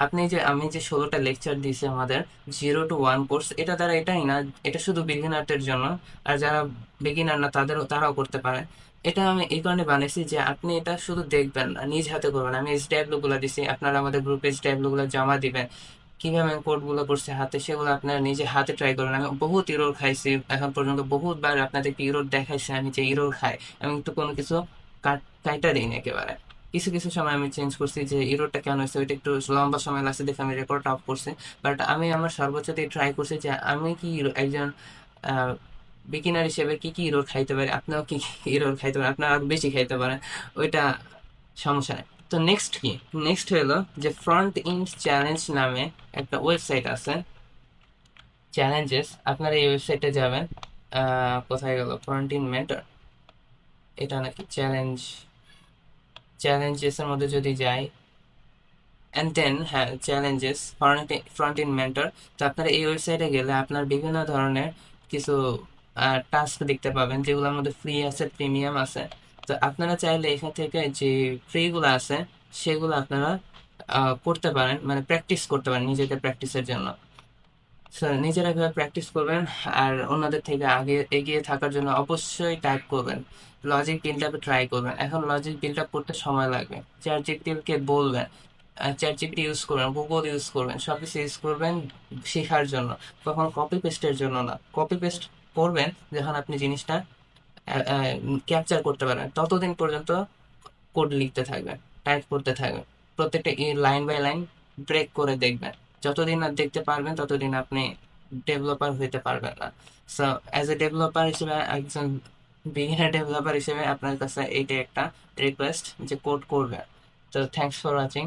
আপনি যে আমি যে 16টা লেকচার দিয়েছি আমাদের 0 to 1 কোর্স, এটা দ্বারা এটাই না, এটা শুধু বিগিনারদের জন্য। আর যারা বিগিনার না তারাও করতে পারে। এটা আমি এই কারণে বানিয়েছি যে আপনি এটা শুধু দেখবেন না, নিজ হাতে করবেন। আমি এইচডিএফ গুলো দিছি, আপনারা আমাদের গ্রুপে এইচডিএফ গুলো জমা দিবেন। কিভাবে আমি কোড গুলো করছি হাতে, সেগুলো আপনারা নিজে হাতে ট্রাই করবেন। আমি বহুত ইরোর খাইছি এখন পর্যন্ত, বহুতবার আপনাদেরকে ইরোর দেখাইছি আমি যে ইরোর খাই। আমি তো কোনো কিছু কাইটা দিইনি একেবারে। কিছু কিছু সময় আমি চেঞ্জ করছি, যে ইরোরটা কেন হয়েছে ওইটা একটু লম্বা সময় লাগছে দেখে আমি রেকর্ড অফ করছি। বাট আমি আমার সর্বোচ্চ দিয়ে ট্রাই করছি যে আমি কি একজন বিগিনার হিসেবে কি কি ইরোর খাইতে পারে, আপনিও কি কি ইরোর খাইতে পারেন, আপনারা আরো বেশি খাইতে পারেন, ওইটা সমস্যা নেই। তো নেক্সট কি, নেক্সট হলো যে ফ্রন্ট ইন্ড চ্যালেঞ্জ নামে একটা ওয়েবসাইট আছে, চ্যালেঞ্জেস। আপনারা এই ওয়েবসাইটে যাবেন। কোথায় গেল, ফ্রন্ট ইন মেন্টর, এটা নাকি চ্যালেঞ্জ, চ্যালেঞ্জেস এর মধ্যে যদি যাই, অ্যান্ড দেন হ্যাঁ চ্যালেঞ্জেস ফ্রন্ট ইন মেন্টর। তো আপনারা এই ওয়েবসাইটে গেলে আপনার বিভিন্ন ধরনের কিছু টাস্ক দেখতে পাবেন, যেগুলোর মধ্যে ফ্রি আছে, প্রিমিয়াম আছে। তো আপনারা চাইলে এখান থেকে যে ফ্রিগুলো আছে সেগুলো আপনারা করতে পারেন, মানে প্র্যাকটিস করতে পারেন নিজেদের প্র্যাকটিসের জন্য। স্যার নিজেরা এভাবে প্র্যাকটিস করবেন, আর অন্যদের থেকে আগে এগিয়ে থাকার জন্য অবশ্যই টাইপ করবেন, লজিক বিল্ড আপে ট্রাই করবেন। এখন লজিক বিল্ড আপ করতে সময় লাগবে, চ্যাট জিপিটিকে বলবেন, চ্যাট জিপিটি ইউজ করবেন, গুগল ইউজ করবেন, সবকিছু ইউজ করবেন শেখার জন্য, কখনো কপি পেস্টের জন্য না। কপি পেস্ট করবেন যখন আপনি জিনিসটা ক্যাপচার করতে পারবেন, ততদিন পর্যন্ত কোড লিখতে থাকবেন, টাইপ করতে থাকবেন, প্রত্যেকটা লাইন বাই লাইন ব্রেক করে দেখবেন। যতদিন না দেখতে পারবেন ততদিন আপনি ডেভেলপার হইতে পারবেন না। সো অ্যাজ এ ডেভেলপার হিসেবে, একজন বিগিনার ডেভেলপার হিসেবে আপনার কাছে এইটা একটা রিকোয়েস্ট যে কোড করবেন। তো থ্যাংকস ফর ওয়াচিং।